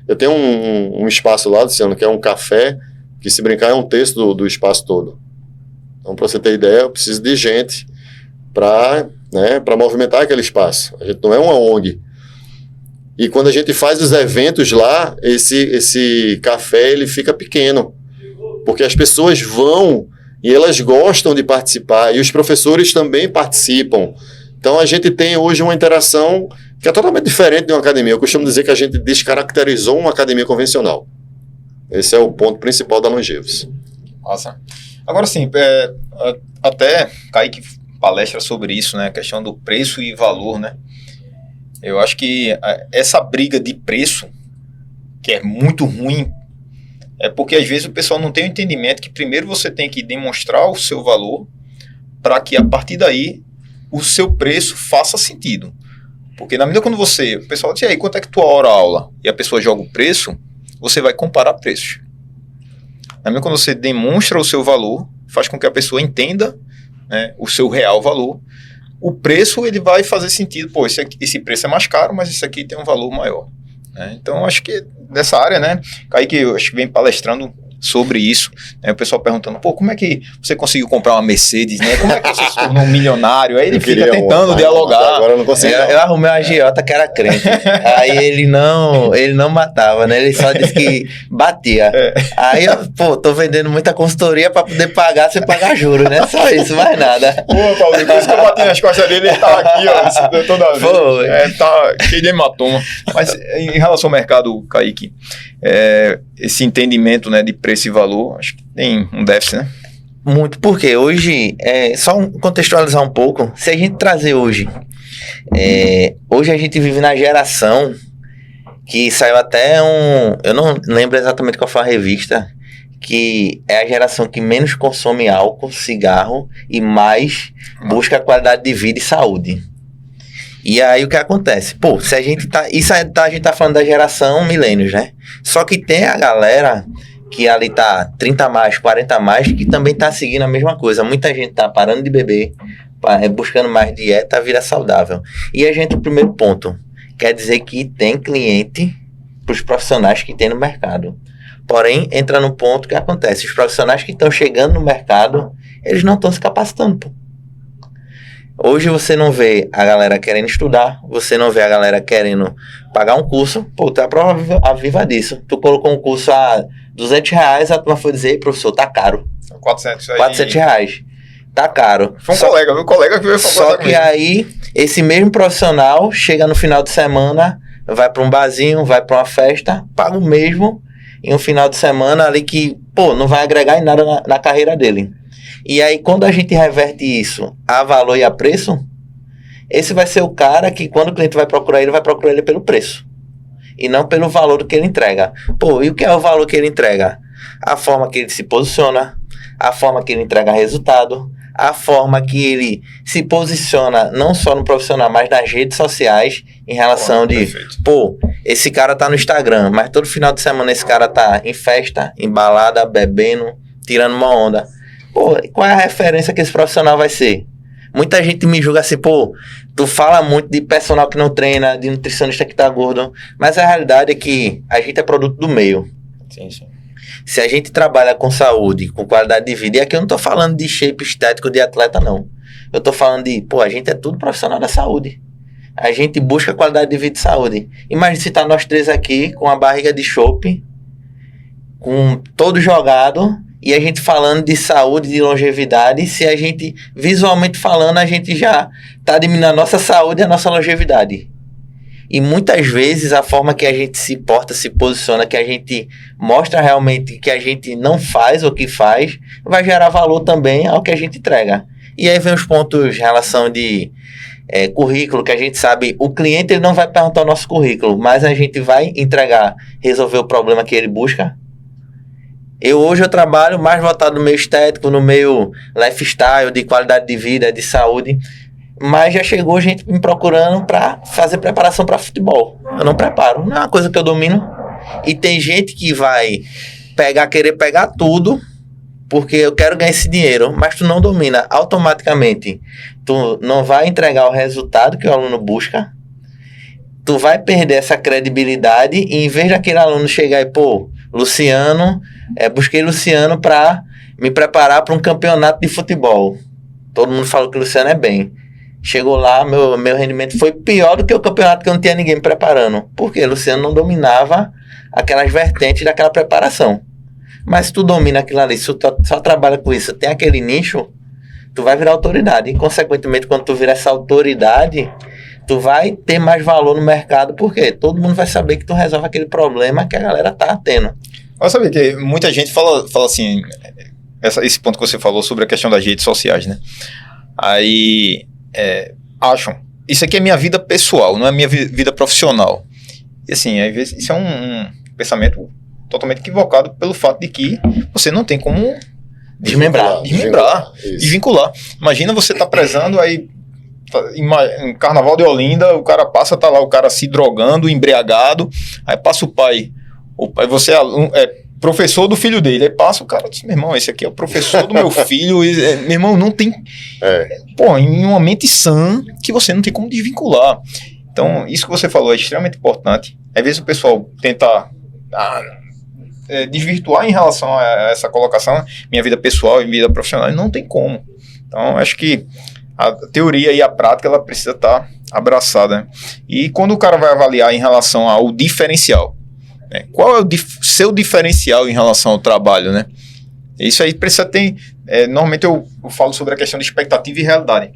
C: eu tenho um espaço lá, Luciano, que é um café, que se brincar é um terço do espaço todo. Então, para você ter ideia, eu preciso de gente para movimentar aquele espaço. A gente não é uma ONG. E quando a gente faz os eventos lá, esse café ele fica pequeno, porque as pessoas vão e elas gostam de participar, e os professores também participam. Então, a gente tem hoje uma interação que é totalmente diferente de uma academia. Eu costumo dizer que a gente descaracterizou uma academia convencional. Esse é o ponto principal da Longevos.
B: Nossa. Agora sim, até Kaique palestra sobre isso, né? A questão do preço e valor, né? Eu acho que essa briga de preço, que é muito ruim, é porque às vezes o pessoal não tem o entendimento que primeiro você tem que demonstrar o seu valor para que a partir daí o seu preço faça sentido. Porque na medida quando o pessoal diz, e aí, quanto é que tua hora-aula? E a pessoa joga o preço, você vai comparar preços. Na medida quando você demonstra o seu valor, faz com que a pessoa entenda, né, o seu real valor, o preço ele vai fazer sentido. Pô, esse preço é mais caro, mas esse aqui tem um valor maior. Né? Então, acho que nessa área, né, Kaique, eu acho que vem palestrando sobre isso, né? O pessoal perguntando, pô, como é que você conseguiu comprar uma Mercedes, né? Como é que você se tornou um milionário? Aí ele fica tentando dialogar.
C: Agora eu não consigo.
A: Eu arrumei um agiota que era crente. Aí ele não matava, né? Ele só disse que batia. Aí eu, tô vendendo muita consultoria pra poder pagar sem pagar juros, né? Só isso, mais nada.
B: Pô, Paulo, depois que eu bati nas costas dele, ele tava aqui, ó, toda vez.
A: Foi.
B: Tá cheio de hematoma. Mas em relação ao mercado, Kaique, esse entendimento, né, de preço e valor, acho que tem um déficit, né?
A: Muito, porque hoje, só contextualizar um pouco, se a gente trazer hoje a gente vive na geração que saiu até eu não lembro exatamente qual foi a revista, que é a geração que menos consome álcool, cigarro e mais busca qualidade de vida e saúde. E aí o que acontece? Pô, se a gente tá... a gente tá falando da geração milênios, né? Só que tem a galera que ali tá 30 a mais, 40 a mais, que também tá seguindo a mesma coisa. Muita gente tá parando de beber, buscando mais dieta, vida saudável. E a gente, o primeiro ponto, quer dizer que tem cliente pros profissionais que tem no mercado. Porém, entra no ponto que acontece. Os profissionais que estão chegando no mercado, eles não estão se capacitando, pô. Hoje você não vê a galera querendo estudar, você não vê a galera querendo pagar um curso. Pô, tu é a prova viva disso. Tu colocou um curso a R$200, a turma foi dizer, professor, tá caro.
B: 400 aí.
A: R$400. Tá caro.
B: Foi um colega que veio falar.
A: Só que aí, esse mesmo profissional chega no final de semana, vai para um barzinho, vai para uma festa, paga o mesmo em um final de semana ali que, pô, não vai agregar em nada na carreira dele. E aí, quando a gente reverte isso a valor e a preço, esse vai ser o cara que, quando o cliente vai procurar ele, vai procurar ele pelo preço. E não pelo valor que ele entrega. Pô, e o que é o valor que ele entrega? A forma que ele se posiciona, a forma que ele entrega resultado, a forma que ele se posiciona, não só no profissional, mas nas redes sociais, em relação
B: perfeito.
A: Pô, esse cara tá no Instagram, mas todo final de semana esse cara tá em festa, em balada, bebendo, tirando uma onda. Pô, qual é a referência que esse profissional vai ser? Muita gente me julga assim, pô, tu fala muito de personal que não treina, de nutricionista que tá gordo, mas a realidade é que a gente é produto do meio.
B: Sim, sim.
A: Se a gente trabalha com saúde, com qualidade de vida, e aqui eu não tô falando de shape estético de atleta, não. Eu tô falando de, pô, a gente é tudo profissional da saúde. A gente busca qualidade de vida e saúde. Imagina se tá nós três aqui, com a barriga de chope, com todo jogado, e a gente falando de saúde, de longevidade, se a gente, visualmente falando, a gente já tá diminuindo a nossa saúde e a nossa longevidade. E muitas vezes a forma que a gente se porta, se posiciona, que a gente mostra realmente que a gente não faz ou que faz, vai gerar valor também ao que a gente entrega. E aí vem os pontos em relação de currículo, que a gente sabe, o cliente ele não vai perguntar o nosso currículo, mas a gente vai entregar, resolver o problema que ele busca. Hoje eu trabalho mais voltado no meio estético, no meio lifestyle, de qualidade de vida, de saúde, mas já chegou gente me procurando para fazer preparação para futebol. Eu não preparo, não é uma coisa que eu domino. E tem gente que vai querer pegar tudo, porque eu quero ganhar esse dinheiro, mas tu não domina automaticamente. Tu não vai entregar o resultado que o aluno busca, tu vai perder essa credibilidade, e em vez daquele aluno chegar e, pô, Luciano, busquei Luciano para me preparar para um campeonato de futebol. Todo mundo falou que o Luciano é bem. Chegou lá, meu rendimento foi pior do que o campeonato que eu não tinha ninguém me preparando. Por quê? Luciano não dominava aquelas vertentes daquela preparação. Mas se tu domina aquilo ali, se tu só trabalha com isso, tem aquele nicho, tu vai virar autoridade. E, consequentemente, quando tu virar essa autoridade, tu vai ter mais valor no mercado, porque todo mundo vai saber que tu resolve aquele problema que a galera tá tendo.
B: Mas sabe que muita gente fala assim, esse ponto que você falou sobre a questão das redes sociais, né? Aí acham, isso aqui é minha vida pessoal, não é minha vida profissional. E assim, às vezes isso é um pensamento totalmente equivocado pelo fato de que você não tem como desmembrar. Imagina você tá prezando aí em Carnaval de Olinda, o cara passa, tá lá o cara se drogando, embriagado, aí passa o pai, você é professor do filho dele, aí passa o cara diz, meu irmão, esse aqui é o professor do meu filho, meu irmão, não tem, em uma mente sã, que você não tem como desvincular. Então, isso que você falou é extremamente importante. Às vezes o pessoal tenta desvirtuar em relação a essa colocação, minha vida pessoal e minha vida profissional, e não tem como. Então, acho que a teoria e a prática, ela precisa estar abraçada. E quando o cara vai avaliar em relação ao diferencial, né? Qual é o seu diferencial em relação ao trabalho, né? Isso aí precisa ter... normalmente eu falo sobre a questão de expectativa e realidade.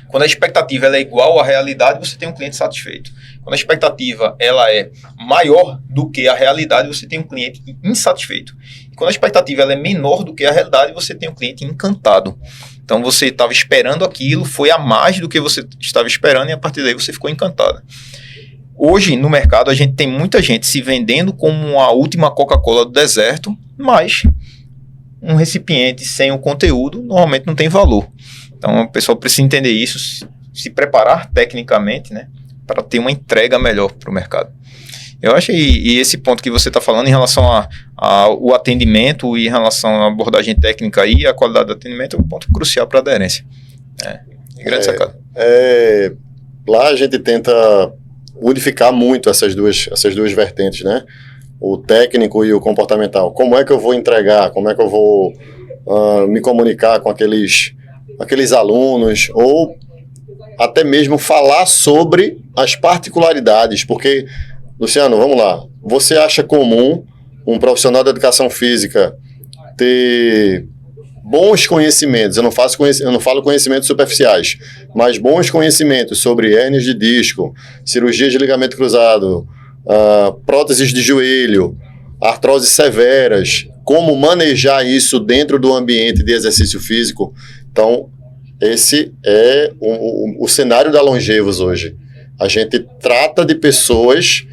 B: Quando a expectativa ela é igual à realidade, você tem um cliente satisfeito. Quando a expectativa ela é maior do que a realidade, você tem um cliente insatisfeito. E quando a expectativa ela é menor do que a realidade, você tem um cliente encantado. Então você estava esperando aquilo, foi a mais do que você estava esperando, e a partir daí você ficou encantado. Hoje, no mercado, a gente tem muita gente se vendendo como a última Coca-Cola do deserto, mas um recipiente sem o conteúdo normalmente não tem valor. Então, o pessoal precisa entender isso, se preparar tecnicamente, né, para ter uma entrega melhor para o mercado. Eu acho e esse ponto que você está falando em relação ao atendimento e em relação à abordagem técnica e a qualidade do atendimento é um ponto crucial para a aderência. Grande sacada.
C: Lá a gente tenta unificar muito essas duas vertentes, né? O técnico e o comportamental. Como é que eu vou entregar? Como é que eu vou me comunicar com aqueles alunos? Ou até mesmo falar sobre as particularidades, porque, Luciano, vamos lá. Você acha comum um profissional da educação física ter bons conhecimentos, eu não falo conhecimentos superficiais, mas bons conhecimentos sobre hérnias de disco, cirurgia de ligamento cruzado, próteses de joelho, artroses severas, como manejar isso dentro do ambiente de exercício físico? Então, esse é o cenário da Longevos hoje. A gente trata de pessoas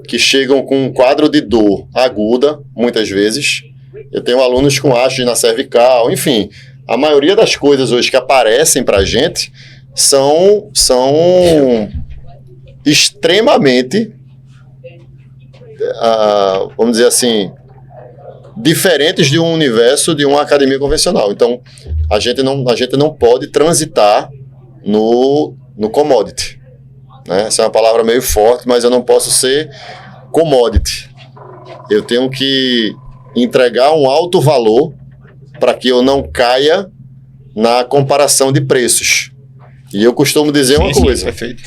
C: que chegam com um quadro de dor aguda, muitas vezes. Eu tenho alunos com haste na cervical, enfim. A maioria das coisas hoje que aparecem para a gente são extremamente, vamos dizer assim, diferentes de um universo de uma academia convencional. Então, a gente não pode transitar no commodity, né? Essa é uma palavra meio forte, mas eu não posso ser commodity. Eu tenho que entregar um alto valor para que eu não caia na comparação de preços. E eu costumo dizer uma coisa.
B: Perfeito.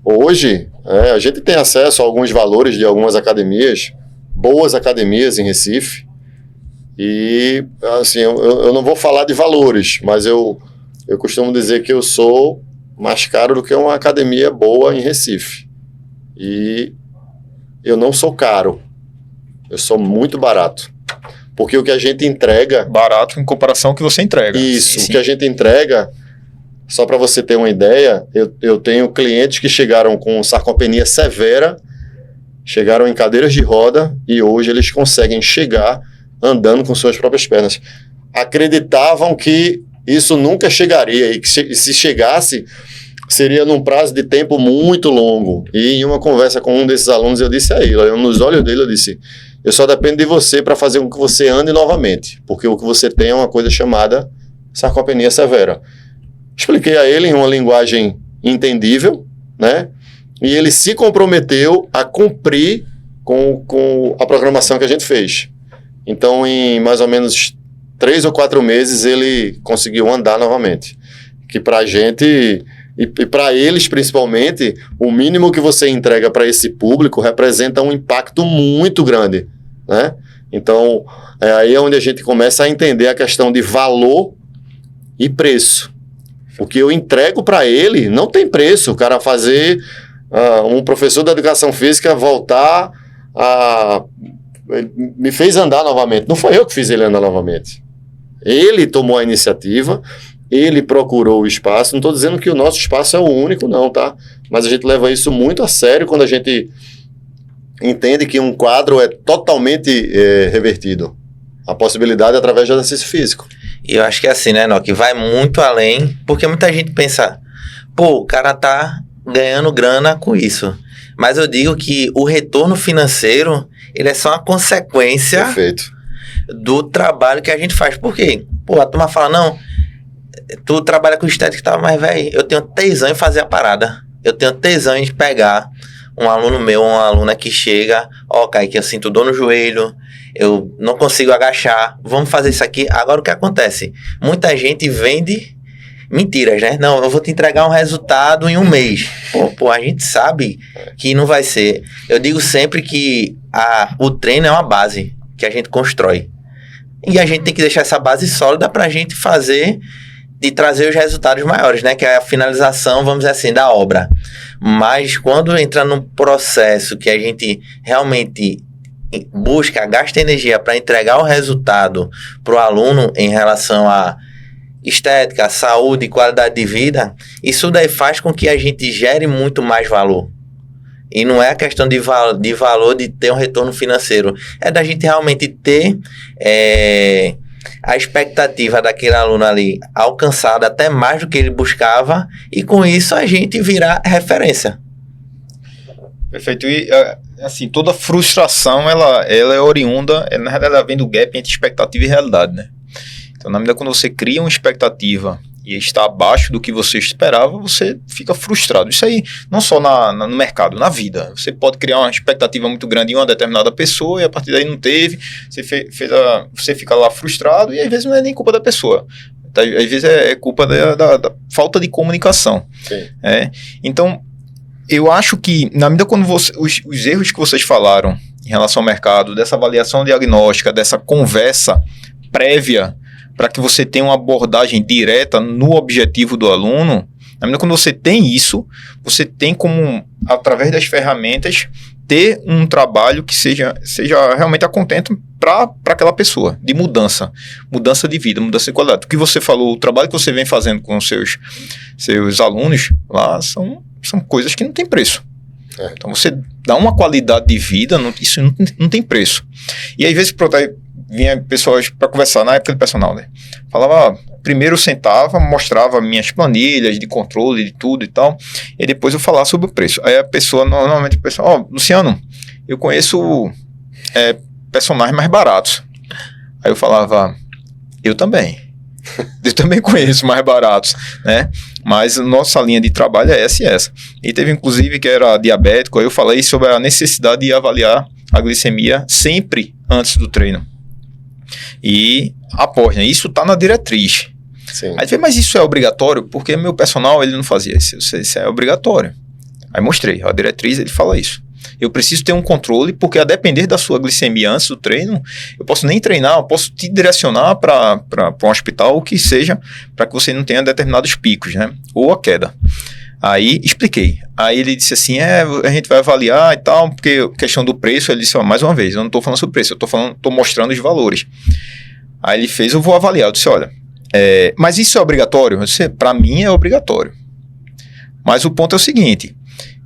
C: Hoje, a gente tem acesso a alguns valores de algumas academias, boas academias em Recife, e assim, eu não vou falar de valores, mas eu costumo dizer que eu sou mais caro do que uma academia boa em Recife. E eu não sou caro, eu sou muito barato. Porque o que a gente entrega...
B: Barato em comparação ao que você entrega.
C: Isso,
B: sim.
C: O que a gente entrega, só para você ter uma ideia, eu tenho clientes que chegaram com sarcopenia severa, chegaram em cadeiras de roda e hoje eles conseguem chegar andando com suas próprias pernas. Acreditavam que isso nunca chegaria e que se chegasse, seria num prazo de tempo muito longo. E em uma conversa com um desses alunos, eu disse a ele, nos olhos dele, eu disse: eu só dependo de você para fazer com que você ande novamente, porque o que você tem é uma coisa chamada sarcopenia severa. Expliquei a ele em uma linguagem entendível, né? E ele se comprometeu a cumprir com a programação que a gente fez. Então, em mais ou menos 3 ou 4 meses, ele conseguiu andar novamente. Que para a gente, e para eles principalmente, o mínimo que você entrega para esse público representa um impacto muito grande, né? Então, aí é onde a gente começa a entender a questão de valor e preço. O que eu entrego para ele não tem preço. O cara fazer um professor da educação física voltar me fez andar novamente. Não foi eu que fiz ele andar novamente. Ele tomou a iniciativa, ele procurou o espaço. Não estou dizendo que o nosso espaço é o único, não, tá? Mas a gente leva isso muito a sério quando a gente entende que um quadro é totalmente revertido. A possibilidade através do exercício físico.
A: E eu acho que é assim, né, Enoque? Vai muito além, porque muita gente pensa, pô, o cara tá ganhando grana com isso. Mas eu digo que o retorno financeiro, ele é só uma consequência
C: Perfeito.
A: do trabalho que a gente faz. Por quê? Pô, a turma fala, não, tu trabalha com estética e tal, mas, velho, eu tenho tesão em fazer a parada. Eu tenho tesão em pegar um aluno meu, uma aluna que chega, Kaique, eu sinto dor no joelho, eu não consigo agachar, vamos fazer isso aqui. Agora, o que acontece? Muita gente vende mentiras, né? Não, eu vou te entregar um resultado em um mês. Pô, a gente sabe que não vai ser. Eu digo sempre que o treino é uma base que a gente constrói. E a gente tem que deixar essa base sólida pra gente fazer e trazer os resultados maiores, né? Que é a finalização, vamos dizer assim, da obra. Mas quando entra num processo que a gente realmente busca, gasta energia para entregar o resultado para o aluno em relação a estética, saúde e qualidade de vida, isso daí faz com que a gente gere muito mais valor. E não é a questão de valor de ter um retorno financeiro. É da gente realmente ter a expectativa daquele aluno ali alcançada até mais do que ele buscava. E com isso a gente virar referência.
B: Perfeito. E assim, toda frustração, ela é oriunda, na realidade, ela vem do gap entre expectativa e realidade, né? Então, na medida quando você cria uma expectativa e está abaixo do que você esperava, você fica frustrado. Isso aí, não só no mercado, na vida. Você pode criar uma expectativa muito grande em uma determinada pessoa e a partir daí não teve, você fica lá frustrado e às vezes não é nem culpa da pessoa. Às vezes é culpa da falta de comunicação.
C: Sim.
B: Então, eu acho que, na medida quando os erros que vocês falaram em relação ao mercado, dessa avaliação diagnóstica, dessa conversa prévia, para que você tenha uma abordagem direta no objetivo do aluno, na medida quando você tem isso, você tem como, através das ferramentas, ter um trabalho que seja realmente a contento para aquela pessoa, de mudança de vida, mudança de qualidade. O que você falou, o trabalho que você vem fazendo com os seus alunos lá são coisas que não tem preço. Então você dá uma qualidade de vida, isso não tem preço. E às vezes vinha pessoas para conversar na época do personal, né? Falava, primeiro eu sentava, mostrava minhas planilhas de controle de tudo e tal, e depois eu falava sobre o preço. Aí a pessoa, normalmente o pessoal, Luciano, eu conheço personagens mais baratos. Aí eu falava, eu também conheço mais baratos, né? Mas nossa linha de trabalho é essa e essa. E teve inclusive que era diabético, aí eu falei sobre a necessidade de avaliar a glicemia sempre antes do treino. E após, né? Isso está na diretriz.
C: Sim.
B: Aí mas isso é obrigatório? Porque meu personal ele não fazia isso. Isso é obrigatório. Aí mostrei, a diretriz ele fala isso. Eu preciso ter um controle, porque a depender da sua glicemia antes do treino, eu posso nem treinar, eu posso te direcionar para um hospital, o que seja, para que você não tenha determinados picos, né? Ou a queda. Aí expliquei. Aí ele disse assim, a gente vai avaliar e tal, porque questão do preço, ele disse, mais uma vez, eu não estou falando sobre preço, eu estou mostrando os valores. Aí ele fez, eu vou avaliar. Eu disse, olha, mas isso é obrigatório? Eu disse, para mim é obrigatório. Mas o ponto é o seguinte,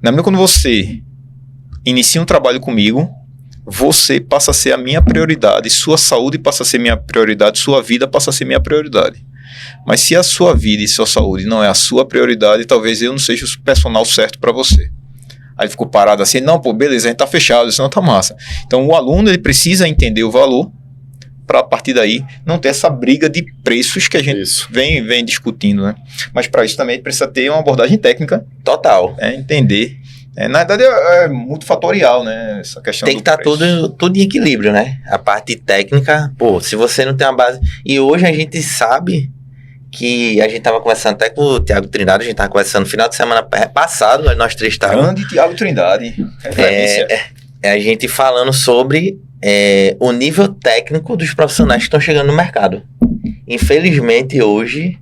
B: na medida quando você inicia um trabalho comigo, você passa a ser a minha prioridade, sua saúde passa a ser minha prioridade, sua vida passa a ser minha prioridade. Mas se a sua vida e sua saúde não é a sua prioridade, talvez eu não seja o personal certo para você. Aí ficou parado assim, não, pô, beleza, a gente tá fechado, isso não tá massa. Então o aluno ele precisa entender o valor para a partir daí não ter essa briga de preços que a gente vem discutindo, né? Mas para isso também precisa ter uma abordagem técnica.
A: Total.
B: Entender. Na verdade é multifatorial, né? Essa questão
A: tem que estar tudo em equilíbrio, né? A parte técnica, pô, se você não tem uma base... E hoje a gente sabe que a gente estava conversando até com o Thiago Trindade, a gente estava conversando no final de semana passado, nós três estávamos...
B: Grande Thiago Trindade.
A: A gente falando sobre o nível técnico dos profissionais que estão chegando no mercado. Infelizmente, hoje...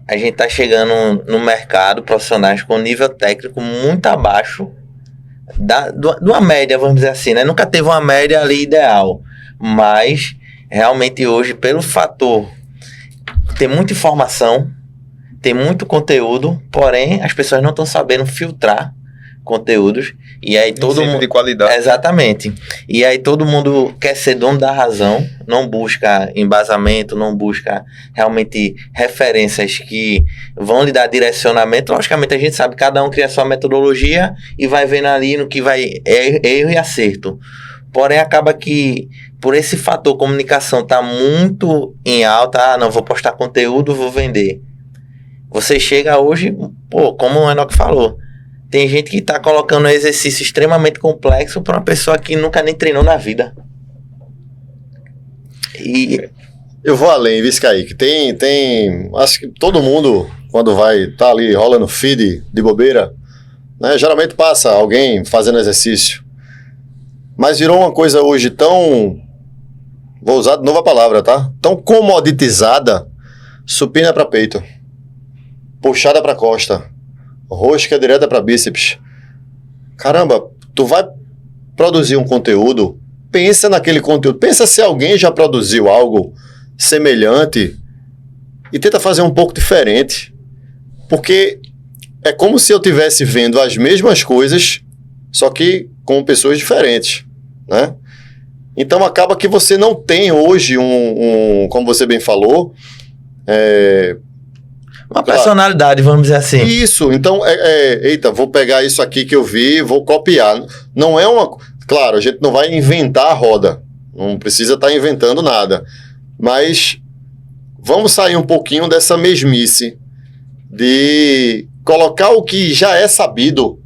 A: A gente está chegando no mercado profissionais com nível técnico muito abaixo de uma média, vamos dizer assim, né? Nunca teve uma média ali ideal, mas realmente hoje, pelo fator ter muita informação, tem muito conteúdo, porém as pessoas não estão sabendo filtrar conteúdos, e aí todo mundo
B: de qualidade.
A: Exatamente. E aí todo mundo quer ser dono da razão, não busca embasamento, não busca realmente referências que vão lhe dar direcionamento. Logicamente a gente sabe que cada um cria sua metodologia e vai vendo ali no que vai erro e acerto. Porém acaba que por esse fator comunicação tá muito em alta, não vou postar conteúdo, vou vender. Você chega hoje, pô, como o Enoch falou, tem gente que está colocando um exercício extremamente complexo para uma pessoa que nunca nem treinou na vida. E
C: eu vou além, Viscaíque. Tem. Acho que todo mundo, quando tá ali rolando feed de bobeira, né, geralmente passa alguém fazendo exercício. Mas virou uma coisa hoje tão. Vou usar de novo a palavra, tá? Tão comoditizada, supina para peito, puxada para costa, rosca direta para bíceps. Caramba, tu vai produzir um conteúdo, pensa naquele conteúdo, pensa se alguém já produziu algo semelhante e tenta fazer um pouco diferente. Porque é como se eu estivesse vendo as mesmas coisas, só que com pessoas diferentes, né? Então, acaba que você não tem hoje como você bem falou,
A: uma personalidade, vamos dizer assim.
C: Isso, então, eita, vou pegar isso aqui que eu vi, vou copiar. Não é uma... Claro, a gente não vai inventar a roda, não precisa estar inventando nada, mas vamos sair um pouquinho dessa mesmice de colocar o que já é sabido,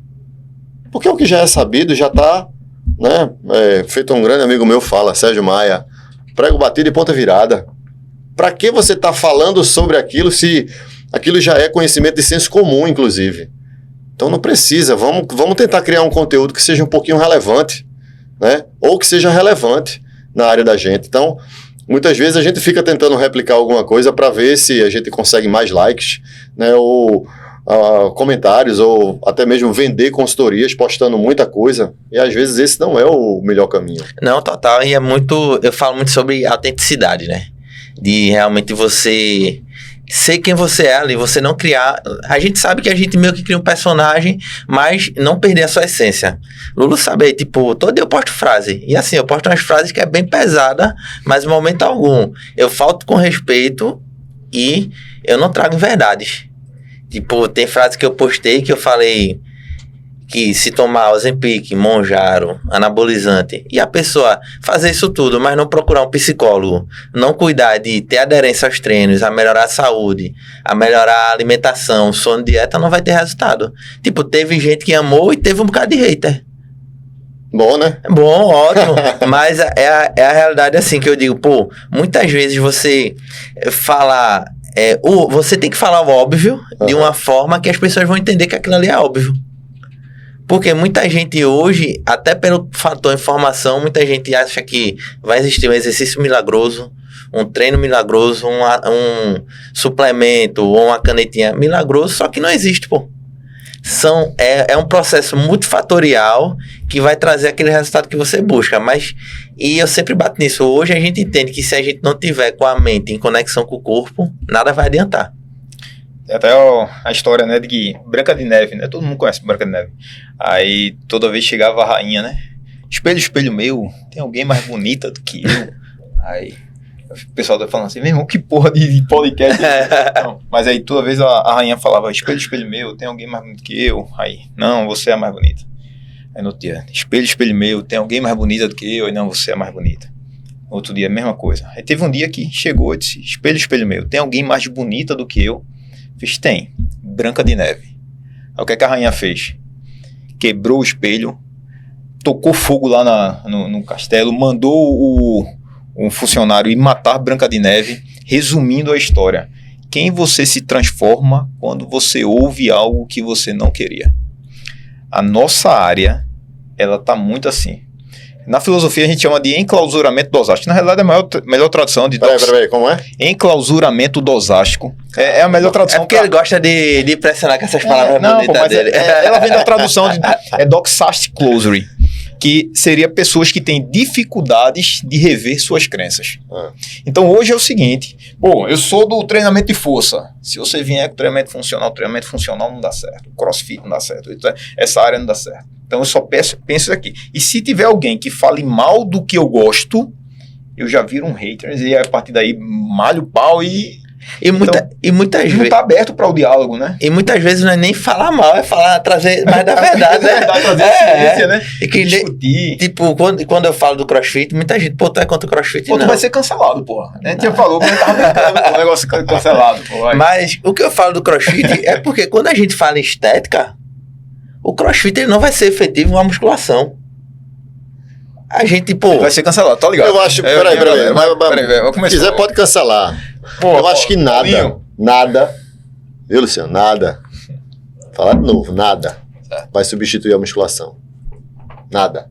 C: porque o que já é sabido já está, né, feito um grande amigo meu fala, Sérgio Maia, prego batido e ponta virada. Para que você está falando sobre aquilo se aquilo já é conhecimento de senso comum, inclusive? Então não precisa, vamos tentar criar um conteúdo que seja um pouquinho relevante, né? Ou que seja relevante na área da gente. Então, muitas vezes a gente fica tentando replicar alguma coisa para ver se a gente consegue mais likes, né? Ou comentários, ou até mesmo vender consultorias postando muita coisa. E às vezes esse não é o melhor caminho.
A: Não, total. E eu falo muito sobre autenticidade, né? De realmente você ser quem você é ali, você não criar... A gente sabe que a gente meio que cria um personagem, mas não perder a sua essência. Lulu sabe aí, tipo, todo dia eu posto frase. E assim, eu posto umas frases que é bem pesada, mas em momento algum eu falto com respeito e eu não trago verdades. Tipo, tem frase que eu postei que eu falei que se tomar Ozempic, Monjaro, anabolizante, e a pessoa fazer isso tudo, mas não procurar um psicólogo, não cuidar de ter aderência aos treinos, a melhorar a saúde, a melhorar a alimentação, sono, dieta, não vai ter resultado. Tipo, teve gente que amou e teve um bocado de hater.
C: Bom, né?
A: Bom, ótimo, mas é a realidade assim que eu digo, pô, muitas vezes você falar... você tem que falar o óbvio de uma forma que as pessoas vão entender que aquilo ali é óbvio. Porque muita gente hoje, até pelo fator informação, muita gente acha que vai existir um exercício milagroso, um treino milagroso, um suplemento ou uma canetinha milagroso, só que não existe, pô. É um processo multifatorial que vai trazer aquele resultado que você busca, e eu sempre bato nisso. Hoje a gente entende que se a gente não tiver com a mente em conexão com o corpo, nada vai adiantar.
B: Tem até a história, né, de Branca de Neve, né? Todo mundo conhece Branca de Neve. Aí toda vez chegava a rainha, né? Espelho, espelho meu, tem alguém mais bonita do que eu? Aí o pessoal tá falando assim, meu irmão, que porra de podcast. Não, mas aí toda vez a rainha falava, espelho, espelho meu, tem alguém mais bonito que eu? Aí, não, você é a mais bonita. Aí no outro dia, espelho, espelho meu, tem alguém mais bonita do que eu? Aí não, você é a mais bonita. No outro dia, a mesma coisa. Aí teve um dia que chegou e disse, espelho, espelho meu, tem alguém mais bonita do que eu? Fiz, tem, Branca de Neve. Aí o que é que a rainha fez? Quebrou o espelho, tocou fogo lá no castelo, mandou um funcionário ir matar Branca de Neve, resumindo a história. Quem você se transforma quando você ouve algo que você não queria? A nossa área, ela tá muito assim. Na filosofia a gente chama de enclausuramento dosástico. Na realidade é a melhor tradução de...
C: Peraí, como é?
B: Enclausuramento dosástico. É a melhor tradução.
A: É porque ele gosta de impressionar com essas palavras bonitas dele.
B: Ela vem da tradução de doxastic closure, que seria pessoas que têm dificuldades de rever suas crenças. Então hoje é o seguinte, eu sou do treinamento de força. Se você vier com treinamento funcional não dá certo. Crossfit não dá certo. Essa área não dá certo. Então eu só penso isso aqui. E se tiver alguém que fale mal do que eu gosto, eu já viro um hater, e a partir daí malho o pau e muitas vezes não tá aberto para o diálogo, né?
A: E muitas vezes não é nem falar mal, é trazer mais da verdade, né?
B: Trazer ciência, né?
A: E que discutir. Tipo, quando eu falo do CrossFit, muita gente, tu é contra o CrossFit, não.
B: Tu vai ser cancelado, porra. A gente já falou que a gente tava brincando com o negócio cancelado, porra.
A: Mas o que eu falo do CrossFit é porque quando a gente fala em estética, o CrossFit ele não vai ser efetivo na musculação. A gente,
B: vai ser cancelado, tá ligado?
C: Eu acho, peraí, se quiser pode cancelar. Eu acho que nada, viu, Luciano? Nada. Falar de novo, nada vai substituir a musculação. Nada.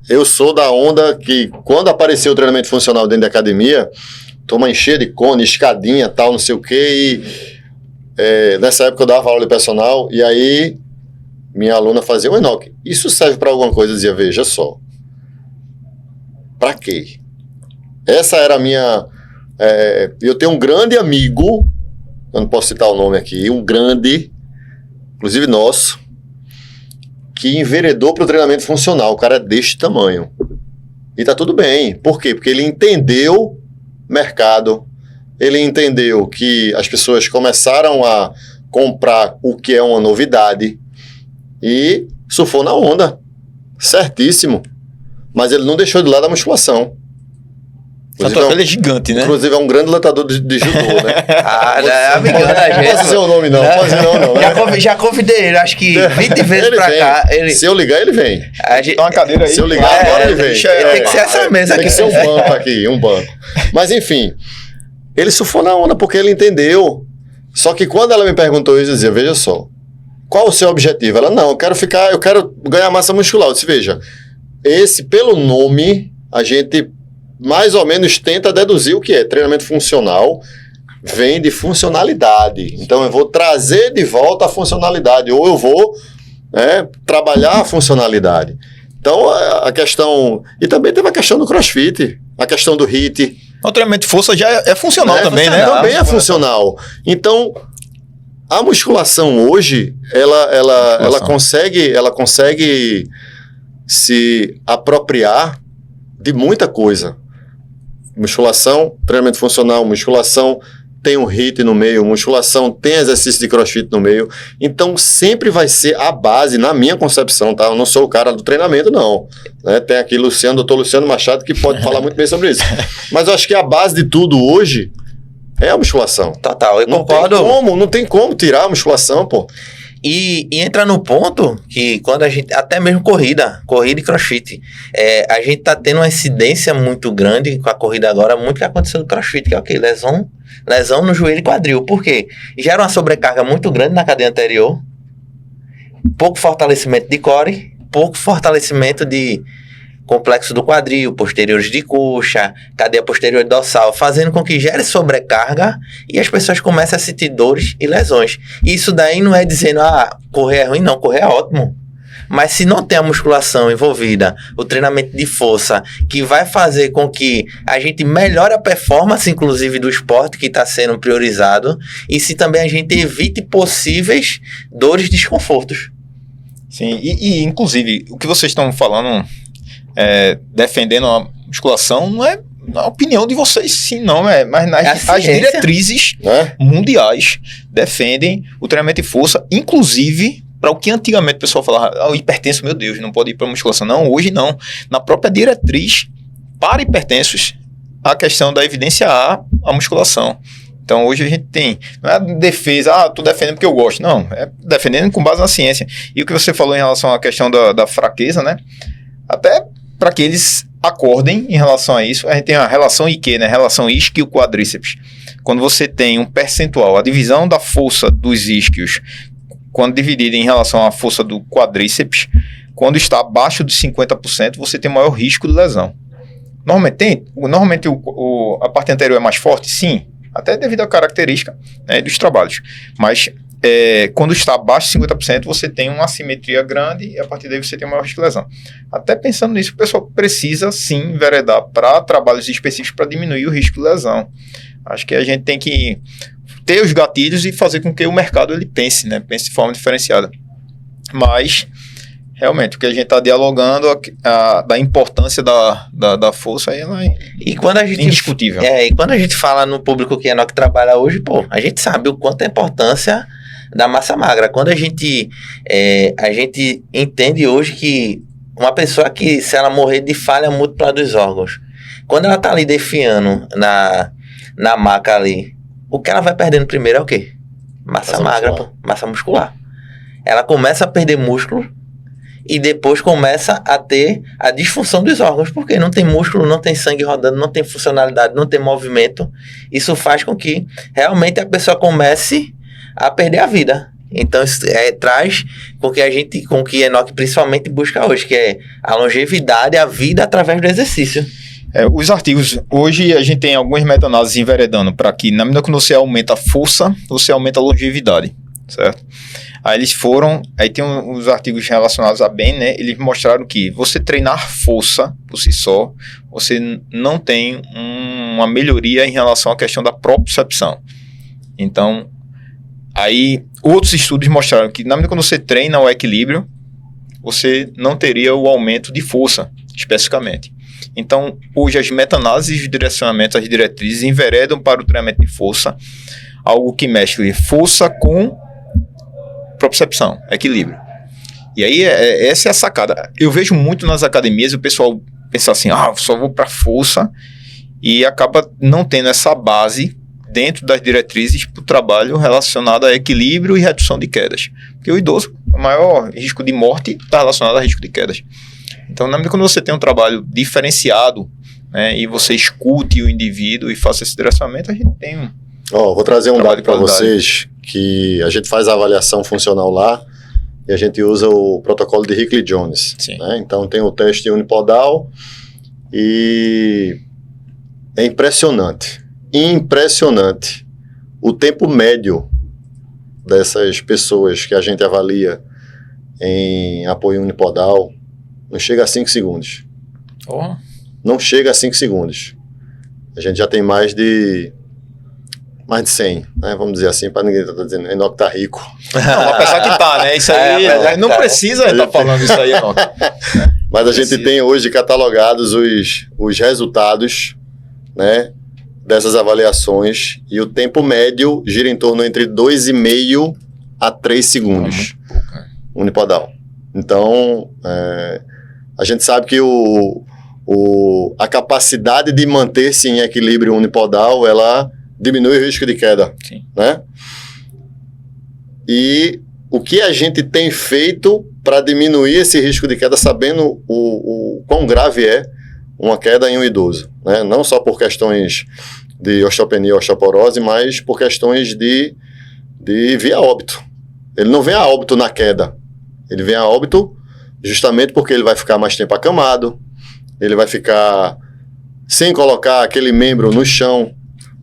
C: Eu sou da onda que, quando apareceu o treinamento funcional dentro da academia, turma encher de cone, escadinha, tal, não sei o quê, e nessa época eu dava aula de personal, e aí minha aluna fazia, Enoque, isso serve para alguma coisa? Eu dizia, veja só. Pra quê? Essa era a minha... eu tenho um grande amigo, eu não posso citar o nome aqui, um grande inclusive nosso, que enveredou para o treinamento funcional. O cara é deste tamanho. E tá tudo bem. Por quê? Porque ele entendeu mercado, ele entendeu que as pessoas começaram a comprar o que é uma novidade e surfou na onda. Certíssimo. Mas ele não deixou de lado a musculação.
B: Tanto é que ele é gigante, né?
C: Inclusive é um grande lutador de judô, né?
A: Não é amigão da gente.
C: Não posso dizer o nome não, pode dizer não.
A: Já convidei ele, acho que 20 vezes
C: Ele
A: pra
C: vem.
A: cá.
C: Se eu ligar, ele vem.
B: Uma cadeira aí.
C: Se eu ligar agora, ele vem.
A: Ele tem que ser essa mesa
C: Tem
A: aqui.
C: que ser um banco aqui, um banco. Mas enfim, ele surfou na onda porque ele entendeu. Só que quando ela me perguntou isso, eu dizia, veja só, qual o seu objetivo? Ela, não, eu quero ganhar massa muscular. Eu disse, veja, pelo nome, a gente mais ou menos tenta deduzir o que é. Treinamento funcional vem de funcionalidade. Então eu vou trazer de volta a funcionalidade, ou eu vou trabalhar a funcionalidade. Então a questão... E também teve a questão do CrossFit, a questão do HIIT.
B: O treinamento de força já é funcional também, né?
C: Também é funcional. Então, a musculação hoje, ela consegue se apropriar de muita coisa. Musculação, treinamento funcional, musculação tem um HIIT no meio, musculação tem exercício de CrossFit no meio. Então, sempre vai ser a base, na minha concepção, tá? Eu não sou o cara do treinamento, não. Né? Tem aqui doutor Luciano Machado, que pode falar muito bem sobre isso. Mas eu acho que a base de tudo hoje é a musculação.
A: Total, eu concordo.
C: Não tem como tirar a musculação, pô.
A: E entra no ponto que quando a gente, até mesmo corrida e crossfit, a gente tá tendo uma incidência muito grande com a corrida agora, muito que aconteceu no crossfit, que é o quê? Lesão no joelho e quadril. Por quê? Gera uma sobrecarga muito grande na cadeia anterior, pouco fortalecimento de core, pouco fortalecimento de complexo do quadril, posteriores de coxa, cadeia posterior dorsal, fazendo com que gere sobrecarga e as pessoas comecem a sentir dores e lesões. Isso daí não é dizendo, correr é ruim, não, correr é ótimo. Mas se não tem a musculação envolvida, o treinamento de força, que vai fazer com que a gente melhore a performance, inclusive, do esporte que está sendo priorizado, e se também a gente evite possíveis dores e desconfortos.
B: Sim, e inclusive, o que vocês estão falando... defendendo a musculação não é a opinião de vocês, sim, não mas as diretrizes mundiais defendem o treinamento de força, inclusive para o que antigamente o pessoal falava, o hipertenso, meu Deus, não pode ir para musculação. Não, hoje não. Na própria diretriz para hipertensos, a questão da evidência a musculação. Então hoje a gente tem, não é defesa, tô defendendo porque eu gosto, não, é defendendo com base na ciência. E o que você falou em relação à questão da fraqueza, né, até para que eles acordem em relação a isso, a gente tem a relação IQ, né? Relação isquio quadríceps. Quando você tem um percentual, a divisão da força dos isquios, quando dividida em relação à força do quadríceps, quando está abaixo de 50%, você tem maior risco de lesão. Normalmente a parte anterior é mais forte? Sim, até devido à característica, né, dos trabalhos. Mas quando está abaixo de 50%, você tem uma assimetria grande e a partir daí você tem maior risco de lesão. Até pensando nisso, o pessoal precisa sim enveredar para trabalhos específicos para diminuir o risco de lesão. Acho que a gente tem que ter os gatilhos e fazer com que o mercado ele pense de forma diferenciada. Mas, realmente, o que a gente está dialogando, da importância da força, aí ela é indiscutível.
A: E quando a gente fala no público que Enoque trabalha hoje, a gente sabe o quanto é a importância da massa magra. Quando a gente entende hoje que uma pessoa que, se ela morrer de falha múltipla dos órgãos, quando ela está ali defiando na maca ali, o que ela vai perdendo primeiro é o quê? Massa magra, massa muscular. Ela começa a perder músculo e depois começa a ter a disfunção dos órgãos, porque não tem músculo, não tem sangue rodando, não tem funcionalidade, não tem movimento. Isso faz com que realmente a pessoa comece a perder a vida. Então isso traz com que Enoque principalmente busca hoje, que é a longevidade, a vida através do exercício.
B: Os artigos, hoje a gente tem algumas meta-análises enveredando para que, na medida que você aumenta a força, você aumenta a longevidade, certo? Aí tem os artigos relacionados a BEN, né? Eles mostraram que você treinar força por si só, você não tem uma melhoria em relação à questão da propriocepção. Então, Aí, outros estudos mostraram que, na medida que você treina o equilíbrio, você não teria o aumento de força, especificamente. Então, hoje, as meta-análises de direcionamento, as diretrizes, enveredam para o treinamento de força, algo que mescla força com propriocepção, equilíbrio. E aí, essa é a sacada. Eu vejo muito nas academias o pessoal pensar assim, só vou para força, e acaba não tendo essa base dentro das diretrizes para o trabalho relacionado a equilíbrio e redução de quedas. Porque o idoso, o maior risco de morte está relacionado a risco de quedas. Então, na medida que você tem um trabalho diferenciado, né, e você escute o indivíduo e faça esse direcionamento, a gente tem
C: vou trazer um dado para vocês, que a gente faz a avaliação funcional lá, e a gente usa o protocolo de Hickley-Jones. Né? Então, tem o teste unipodal, e é impressionante o tempo médio dessas pessoas que a gente avalia em apoio unipodal. Não chega a 5 segundos. Não chega a 5 segundos. A gente já tem mais de 100, né? Vamos dizer assim, para ninguém estar dizendo, Enoque tá rico.
B: Não, apesar que tá, né? Isso aí, não precisa estar falando isso aí, Enoque.
C: Mas a gente tem hoje catalogados os resultados, né, dessas avaliações, e o tempo médio gira em torno entre 2,5 a 3 segundos. Unipodal. Então, a gente sabe que a capacidade de manter-se em equilíbrio unipodal, ela diminui o risco de queda.
B: Sim.
C: Né? E o que a gente tem feito para diminuir esse risco de queda, sabendo o quão grave é uma queda em um idoso, né? Não só por questões de osteopenia, osteoporose, mas por questões de via óbito. Ele não vem a óbito na queda, ele vem a óbito justamente porque ele vai ficar mais tempo acamado, ele vai ficar sem colocar aquele membro no chão,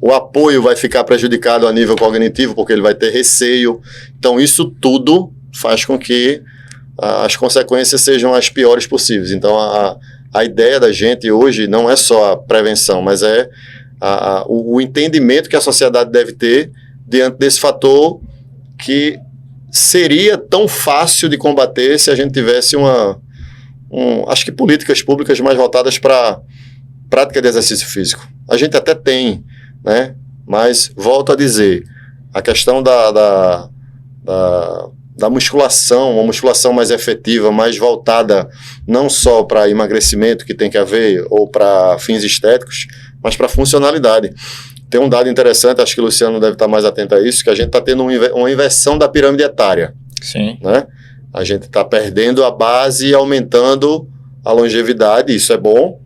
C: o apoio vai ficar prejudicado a nível cognitivo porque ele vai ter receio. Então isso tudo faz com que as consequências sejam as piores possíveis. Então a ideia da gente hoje não é só a prevenção, mas é o entendimento que a sociedade deve ter diante desse fator que seria tão fácil de combater se a gente tivesse acho que políticas públicas mais voltadas para prática de exercício físico. A gente até tem, né? Mas volto a dizer, a questão da musculação, uma musculação mais efetiva, mais voltada não só para emagrecimento que tem que haver, ou para fins estéticos, mas para funcionalidade. Tem um dado interessante, acho que o Luciano deve estar mais atento a isso, que a gente está tendo uma inversão da pirâmide etária.
B: Sim.
C: Né? A gente está perdendo a base e aumentando a longevidade, isso é bom.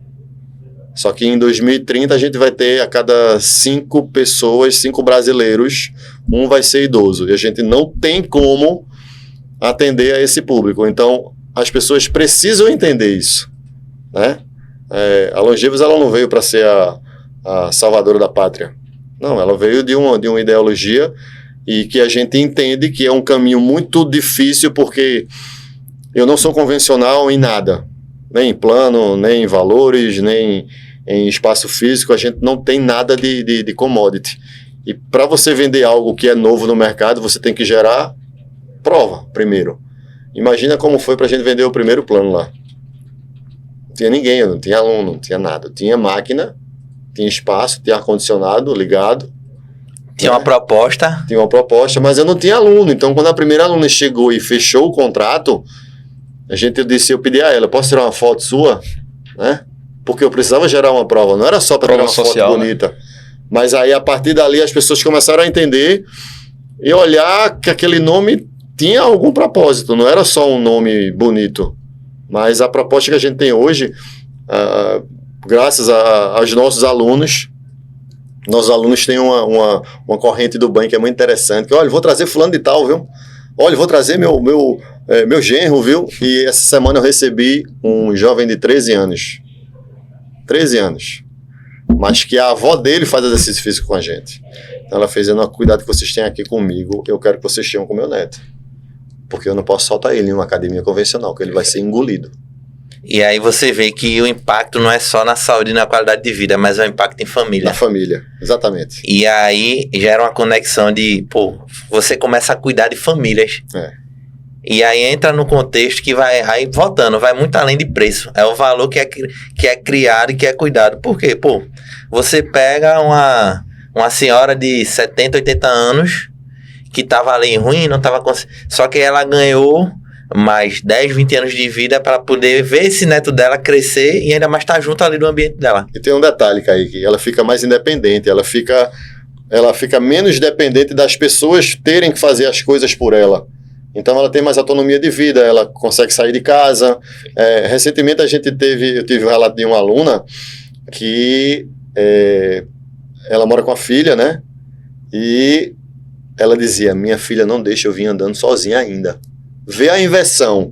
C: Só que em 2030 a gente vai ter a cada 5 pessoas, 5 brasileiros, um vai ser idoso. E a gente não tem como atender a esse público. Então, as pessoas precisam entender isso. Né? A Longevos, ela não veio para ser a salvadora da pátria. Não, ela veio de uma ideologia e que a gente entende que é um caminho muito difícil, porque eu não sou convencional em nada. Nem em plano, nem em valores, nem em espaço físico. A gente não tem nada de commodity. E para você vender algo que é novo no mercado, você tem que gerar prova primeiro. Imagina como foi para a gente vender o primeiro plano lá. Não tinha ninguém, não tinha aluno, não tinha nada. Tinha máquina, tinha espaço, tinha ar-condicionado ligado.
A: Tinha uma proposta.
C: Tinha uma proposta, mas eu não tinha aluno. Então, quando a primeira aluna chegou e fechou o contrato, eu pedi a ela, posso tirar uma foto sua? Né? Porque eu precisava gerar uma prova, não era só para tirar uma social, foto bonita. Né? Mas aí, a partir dali, as pessoas começaram a entender e olhar que aquele nome tinha algum propósito, não era só um nome bonito. Mas a proposta que a gente tem hoje, graças aos nossos alunos têm uma corrente do banco que é muito interessante, que, olha, vou trazer fulano de tal, viu? Olha, vou trazer meu genro, viu? E essa semana eu recebi um jovem de 13 anos. 13 anos. Mas que a avó dele faz exercício físico com a gente. Então ela fez, cuidado que vocês têm aqui comigo, eu quero que vocês tenham com meu neto. Porque eu não posso soltar ele em uma academia convencional, que ele vai ser engolido.
A: E aí você vê que o impacto não é só na saúde e na qualidade de vida, mas é um impacto em família.
C: Na família, exatamente.
A: E aí gera uma conexão de, você começa a cuidar de famílias. E aí entra no contexto que vai, aí voltando, vai muito além de preço. É o valor que é criado e que é cuidado. Por quê? Você pega uma senhora de 70, 80 anos que tava ali ruim, não tava só que ela ganhou mais 10, 20 anos de vida para poder ver esse neto dela crescer e ainda mais estar junto ali no ambiente dela.
C: E tem um detalhe, Kaique, ela fica mais independente, ela fica menos dependente das pessoas terem que fazer as coisas por ela. Então ela tem mais autonomia de vida, ela consegue sair de casa. Recentemente eu tive um relato de uma aluna que ela mora com a filha, né? E ela dizia, minha filha não deixa eu vir andando sozinha ainda. Vê a inversão.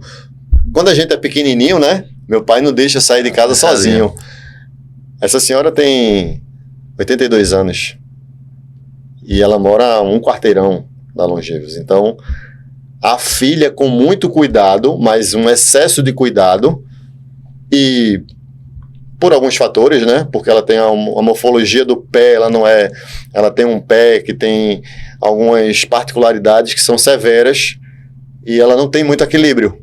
C: Quando a gente é pequenininho, né? Meu pai não deixa sair de casa sozinho. Essa senhora tem 82 anos. E ela mora a um quarteirão da Longevos. Então, a filha com muito cuidado, mas um excesso de cuidado. E por alguns fatores, né? Porque ela tem a morfologia do pé, ela tem um pé que tem algumas particularidades que são severas. E ela não tem muito equilíbrio,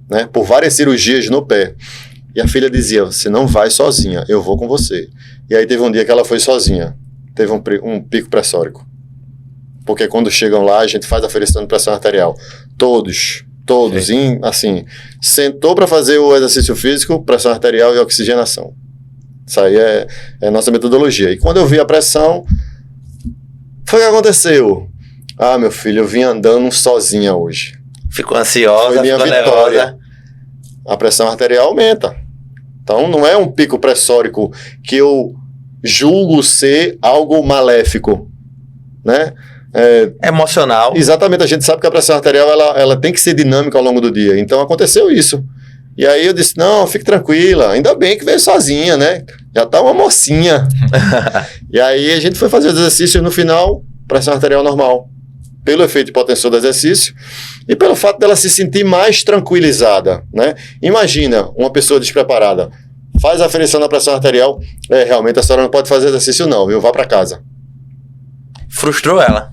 C: né? Por várias cirurgias no pé. E a filha dizia, você não vai sozinha, eu vou com você. E aí teve um dia que ela foi sozinha. Teve um pico pressórico. Porque quando chegam lá, a gente faz aferição de pressão arterial. Todos, assim, sentou para fazer o exercício físico, pressão arterial e oxigenação. Isso aí é a nossa metodologia. E quando eu vi a pressão, foi o que aconteceu. Ah, meu filho, eu vim andando sozinha hoje.
A: Ficou ansiosa,
C: foi minha
A: ficou
C: vitória.
A: nervosa.
C: A pressão arterial aumenta. Então não é um pico pressórico que eu julgo ser algo maléfico, né?
A: Emocional.
C: Exatamente, a gente sabe que a pressão arterial ela tem que ser dinâmica ao longo do dia. Então aconteceu isso. E aí eu disse, não, fique tranquila, ainda bem que veio sozinha, né? Já tá uma mocinha. E aí a gente foi fazer os exercícios no final, pressão arterial normal. Pelo efeito hipotensor do exercício e pelo fato dela se sentir mais tranquilizada, né? Imagina uma pessoa despreparada, faz a aferição na pressão arterial, realmente a senhora não pode fazer exercício não, viu? Vá para casa.
A: Frustrou ela.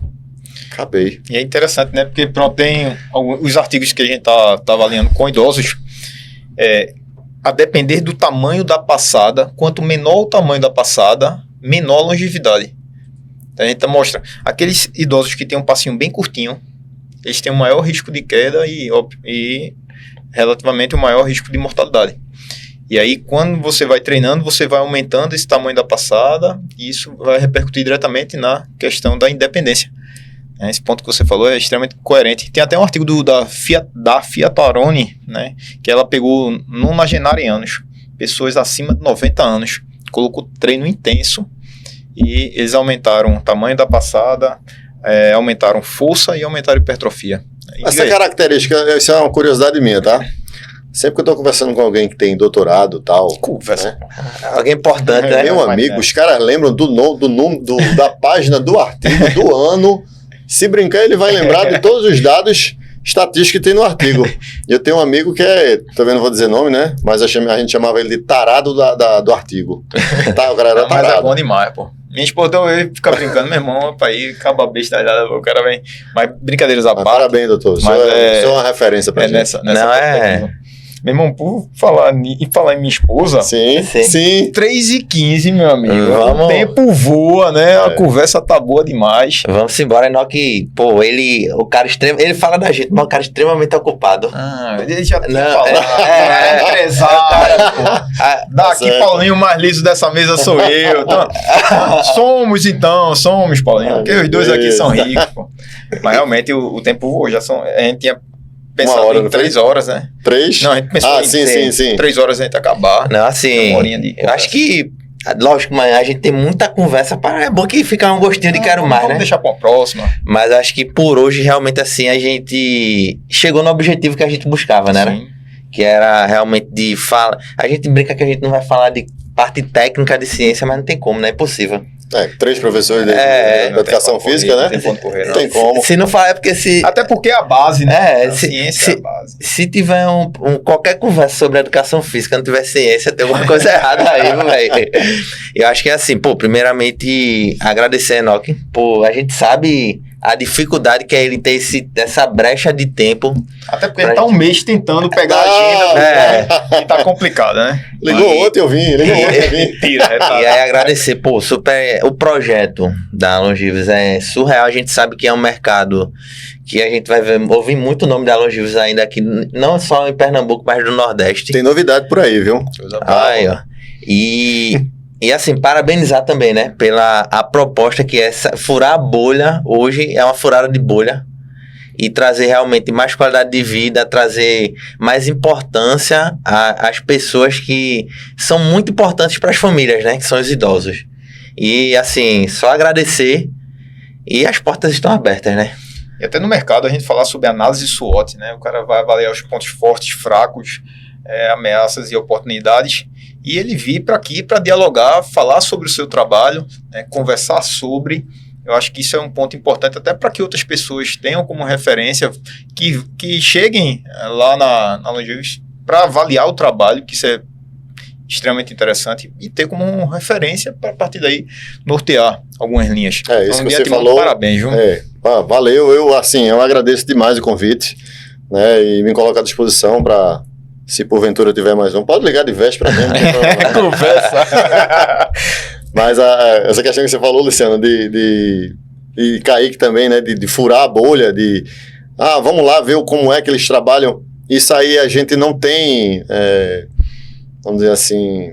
C: Acabei.
B: E é interessante, né? Porque pronto, tem os artigos que a gente tá avaliando com idosos, a depender do tamanho da passada, quanto menor o tamanho da passada, menor a longevidade. A gente mostra, aqueles idosos que têm um passinho bem curtinho, eles têm um maior risco de queda e relativamente um maior risco de mortalidade. E aí, quando você vai treinando, você vai aumentando esse tamanho da passada e isso vai repercutir diretamente na questão da independência. Esse ponto que você falou é extremamente coerente. Tem até um artigo da Fiataroni, né, que ela pegou nonagenarianos, pessoas acima de 90 anos, colocou treino intenso, e eles aumentaram o tamanho da passada, aumentaram força e aumentaram hipertrofia.
C: Essa característica, isso é uma curiosidade minha, tá? Sempre que eu tô conversando com alguém que tem doutorado e tal...
B: Conversa.
C: Né?
A: Alguém importante, né?
C: Meu amigo, os caras lembram da página, do artigo, do ano. Se brincar, ele vai lembrar de todos os dados estatísticos que tem no artigo. E eu tenho um amigo que também não vou dizer nome, né? Mas a gente chamava ele de tarado do artigo. Tá, o cara era tarado.
B: Mas é bom demais, pô. Minha esposa, eu ficar brincando, meu irmão, aí acaba a besta, o cara vem. Mas brincadeiras à parte.
C: Parabéns, doutor. Isso é uma referência pra gente.
B: Nessa
A: Não,
B: Meu irmão, por falar em minha esposa...
C: Sim.
B: 3h15, meu amigo.
A: Vamos.
B: O tempo voa, né? A conversa tá boa demais.
A: Vamos embora, Enoque. O cara ele fala da gente, mas o cara extremamente ocupado.
B: Ele já tinha
A: Não,
B: falado. Empresário, pô. Daqui,
C: certo.
B: Paulinho, o mais liso dessa mesa sou eu. Então, somos, Paulinho. Porque os dois aqui são ricos, pô. Mas realmente o tempo voou. A gente tinha pensado em 3 horas, né?
C: 3?
B: Não, a gente pensou em
C: sim.
B: 3 horas a gente acabar.
A: Não, assim,
B: Uma horinha de
A: eu acho que, lógico, mas a gente tem muita conversa, é bom que fica um gostinho de quero mais,
B: vamos
A: né?
B: deixar pra uma próxima.
A: Mas acho que por hoje, realmente, assim, a gente chegou no objetivo que a gente buscava, né?
B: Sim.
A: Que era realmente de falar... A gente brinca que a gente não vai falar de parte técnica de ciência, mas não tem como, né? É impossível.
C: 3 professores de
B: não
C: educação
B: tem
C: física,
B: correr,
C: né?
B: Não tem ponto correr,
C: Não tem como.
A: Se não falar, é porque se...
B: Até porque é a base, né?
A: É,
B: A ciência é a base.
A: Se tiver qualquer conversa sobre educação física, não tiver ciência, tem alguma coisa errada aí, velho. Eu acho que é assim, primeiramente, agradecer a Enoque, a gente sabe a dificuldade que é ele ter essa brecha de tempo.
B: Até porque ele tá um mês tentando pegar a agenda, e tá complicado, né?
C: Ligou ontem, eu vim.
A: E aí agradecer, o projeto da Longevos é surreal, a gente sabe que é um mercado que a gente vai ouvir muito o nome da Longevos ainda aqui, não só em Pernambuco, mas no Nordeste.
C: Tem novidade por aí, viu?
A: Aí, ó. E assim, parabenizar também, né, a proposta que é furar a bolha, hoje é uma furada de bolha, e trazer realmente mais qualidade de vida, trazer mais importância às pessoas que são muito importantes para as famílias, né, que são os idosos. E assim, só agradecer, e as portas estão abertas, né.
B: E até no mercado a gente falar sobre análise SWOT, né, o cara vai avaliar os pontos fortes, fracos, ameaças e oportunidades, e ele vir para aqui para dialogar, falar sobre o seu trabalho, né, conversar sobre. Eu acho que isso é um ponto importante até para que outras pessoas tenham como referência, que cheguem lá na Longevos para avaliar o trabalho, que isso é extremamente interessante, e ter como referência para a partir daí nortear algumas linhas.
C: Isso que você falou.
B: Parabéns, viu?
C: Valeu, eu agradeço demais o convite, né, e me coloco à disposição para... Se porventura tiver mais um, pode ligar de véspera mesmo.
B: Conversa.
C: Mas essa questão que você falou, Luciano, de Kaique também, né? De furar a bolha, vamos lá ver como é que eles trabalham. Isso aí a gente não tem, vamos dizer assim,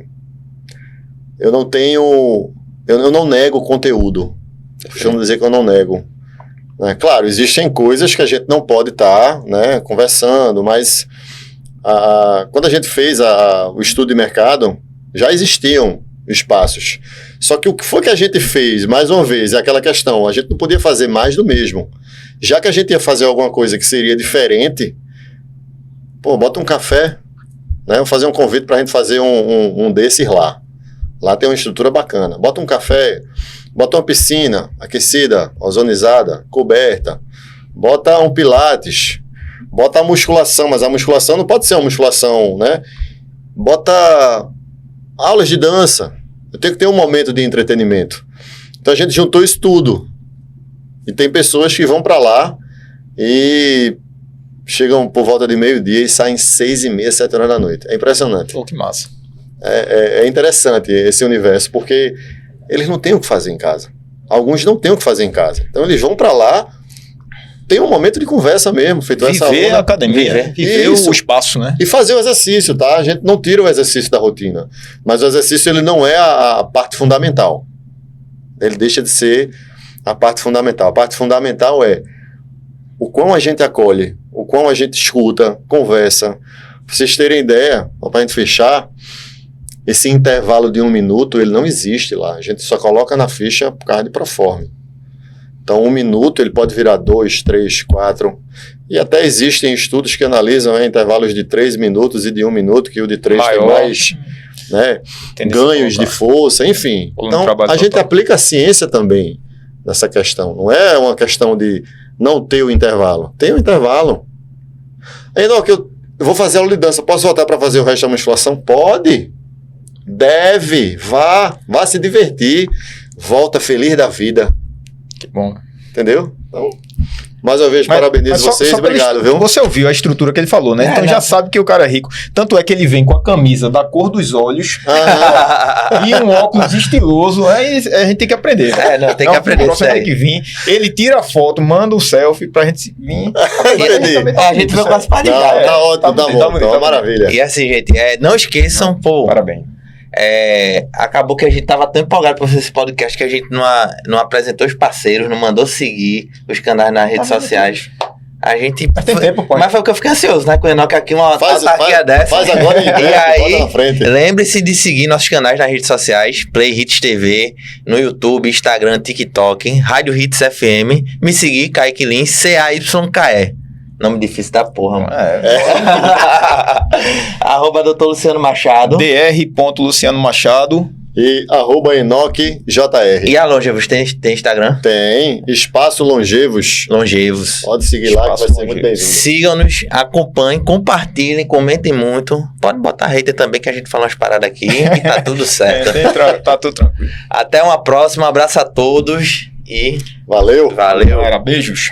C: eu não nego o conteúdo. Costumo dizer que eu não nego. Claro, existem coisas que a gente não pode estar, né, conversando, mas... quando a gente fez o estudo de mercado, já existiam espaços. Só que o que foi que a gente fez, mais uma vez, é aquela questão, a gente não podia fazer mais do mesmo. Já que a gente ia fazer alguma coisa que seria diferente, bota um café, né? Vou fazer um convite para a gente fazer um desses lá. Lá tem uma estrutura bacana. Bota um café, bota uma piscina aquecida, ozonizada, coberta, bota um pilates, bota a musculação, mas a musculação não pode ser uma musculação, né? Bota aulas de dança. Eu tenho que ter um momento de entretenimento. Então a gente juntou isso tudo. E tem pessoas que vão para lá e chegam por volta de meio-dia e saem 6h30, 7 horas da noite. É impressionante.
B: Que massa.
C: É interessante esse universo, porque eles não têm o que fazer em casa. Alguns não têm o que fazer em casa. Então eles vão para lá, tem um momento de conversa mesmo, feito essa aluna.
B: Viver a academia, viver o espaço, né?
C: E fazer o exercício, tá? A gente não tira o exercício da rotina, mas o exercício ele não é a parte fundamental. Ele deixa de ser a parte fundamental. A parte fundamental é o quão a gente acolhe, o quão a gente escuta, conversa. Pra vocês terem ideia, para a gente fechar, esse intervalo de 1 minuto, ele não existe lá. A gente só coloca na ficha por causa de proforme. Então, 1 minuto ele pode virar 2, 3, 4. E até existem estudos que analisam intervalos de 3 minutos e de 1 minuto, que o de 3 tem mais, né, ganhos de força, enfim. Então, a gente aplica a ciência também nessa questão. Não é uma questão de não ter o intervalo. Tem o intervalo. Ainda que eu vou fazer aula de dança, posso voltar para fazer o resto da musculação? Pode. Deve. Vá se divertir. Volta feliz da vida.
B: Que bom.
C: Entendeu? Então, mais uma vez, parabenizo vocês. Obrigado, viu?
B: Você ouviu a estrutura que ele falou, né? Então já sabe que o cara é rico. Tanto é que ele vem com a camisa da cor dos olhos e um óculos estiloso. Aí a gente tem que aprender.
A: Tem que aprender isso aí.
B: Que vir. Ele tira a foto, manda um selfie pra gente vir.
A: A gente veio com as palhaçadas.
C: Tá ótimo, tá bom. Tá maravilha.
A: E assim, gente, não esqueçam,
B: Parabéns.
A: Acabou que a gente tava tão empolgado pra fazer esse podcast que a gente não apresentou os parceiros, não mandou seguir os canais nas redes sociais. A gente.
B: Mas tem tempo, pô.
A: Mas foi o que eu fiquei ansioso, né? Com o Enoque aqui, uma
C: autarquia
A: dessa.
C: Faz agora
A: e aí,
C: na frente.
A: Lembre-se de seguir nossos canais nas redes sociais, Play Hits TV, no YouTube, Instagram, TikTok, Rádio Hits FM. Me seguir, Kaique Lins, CAYKE. Nome difícil da porra, mano. @Dr. Luciano Machado.
B: Dr.Luciano Machado.
C: E @EnoqueJR.
A: E a Longevos tem Instagram?
C: Tem Espaço Longevos.
A: Longevos.
C: Pode seguir lá que vai ser muito bem-vindo.
A: Sigam-nos, acompanhem, compartilhem, comentem muito. Pode botar hater também, que a gente fala umas paradas aqui e tá tudo certo.
B: Tá tudo tranquilo.
A: Até uma próxima, abraço a todos e
C: Valeu!
A: valeu.
B: Galera, beijos.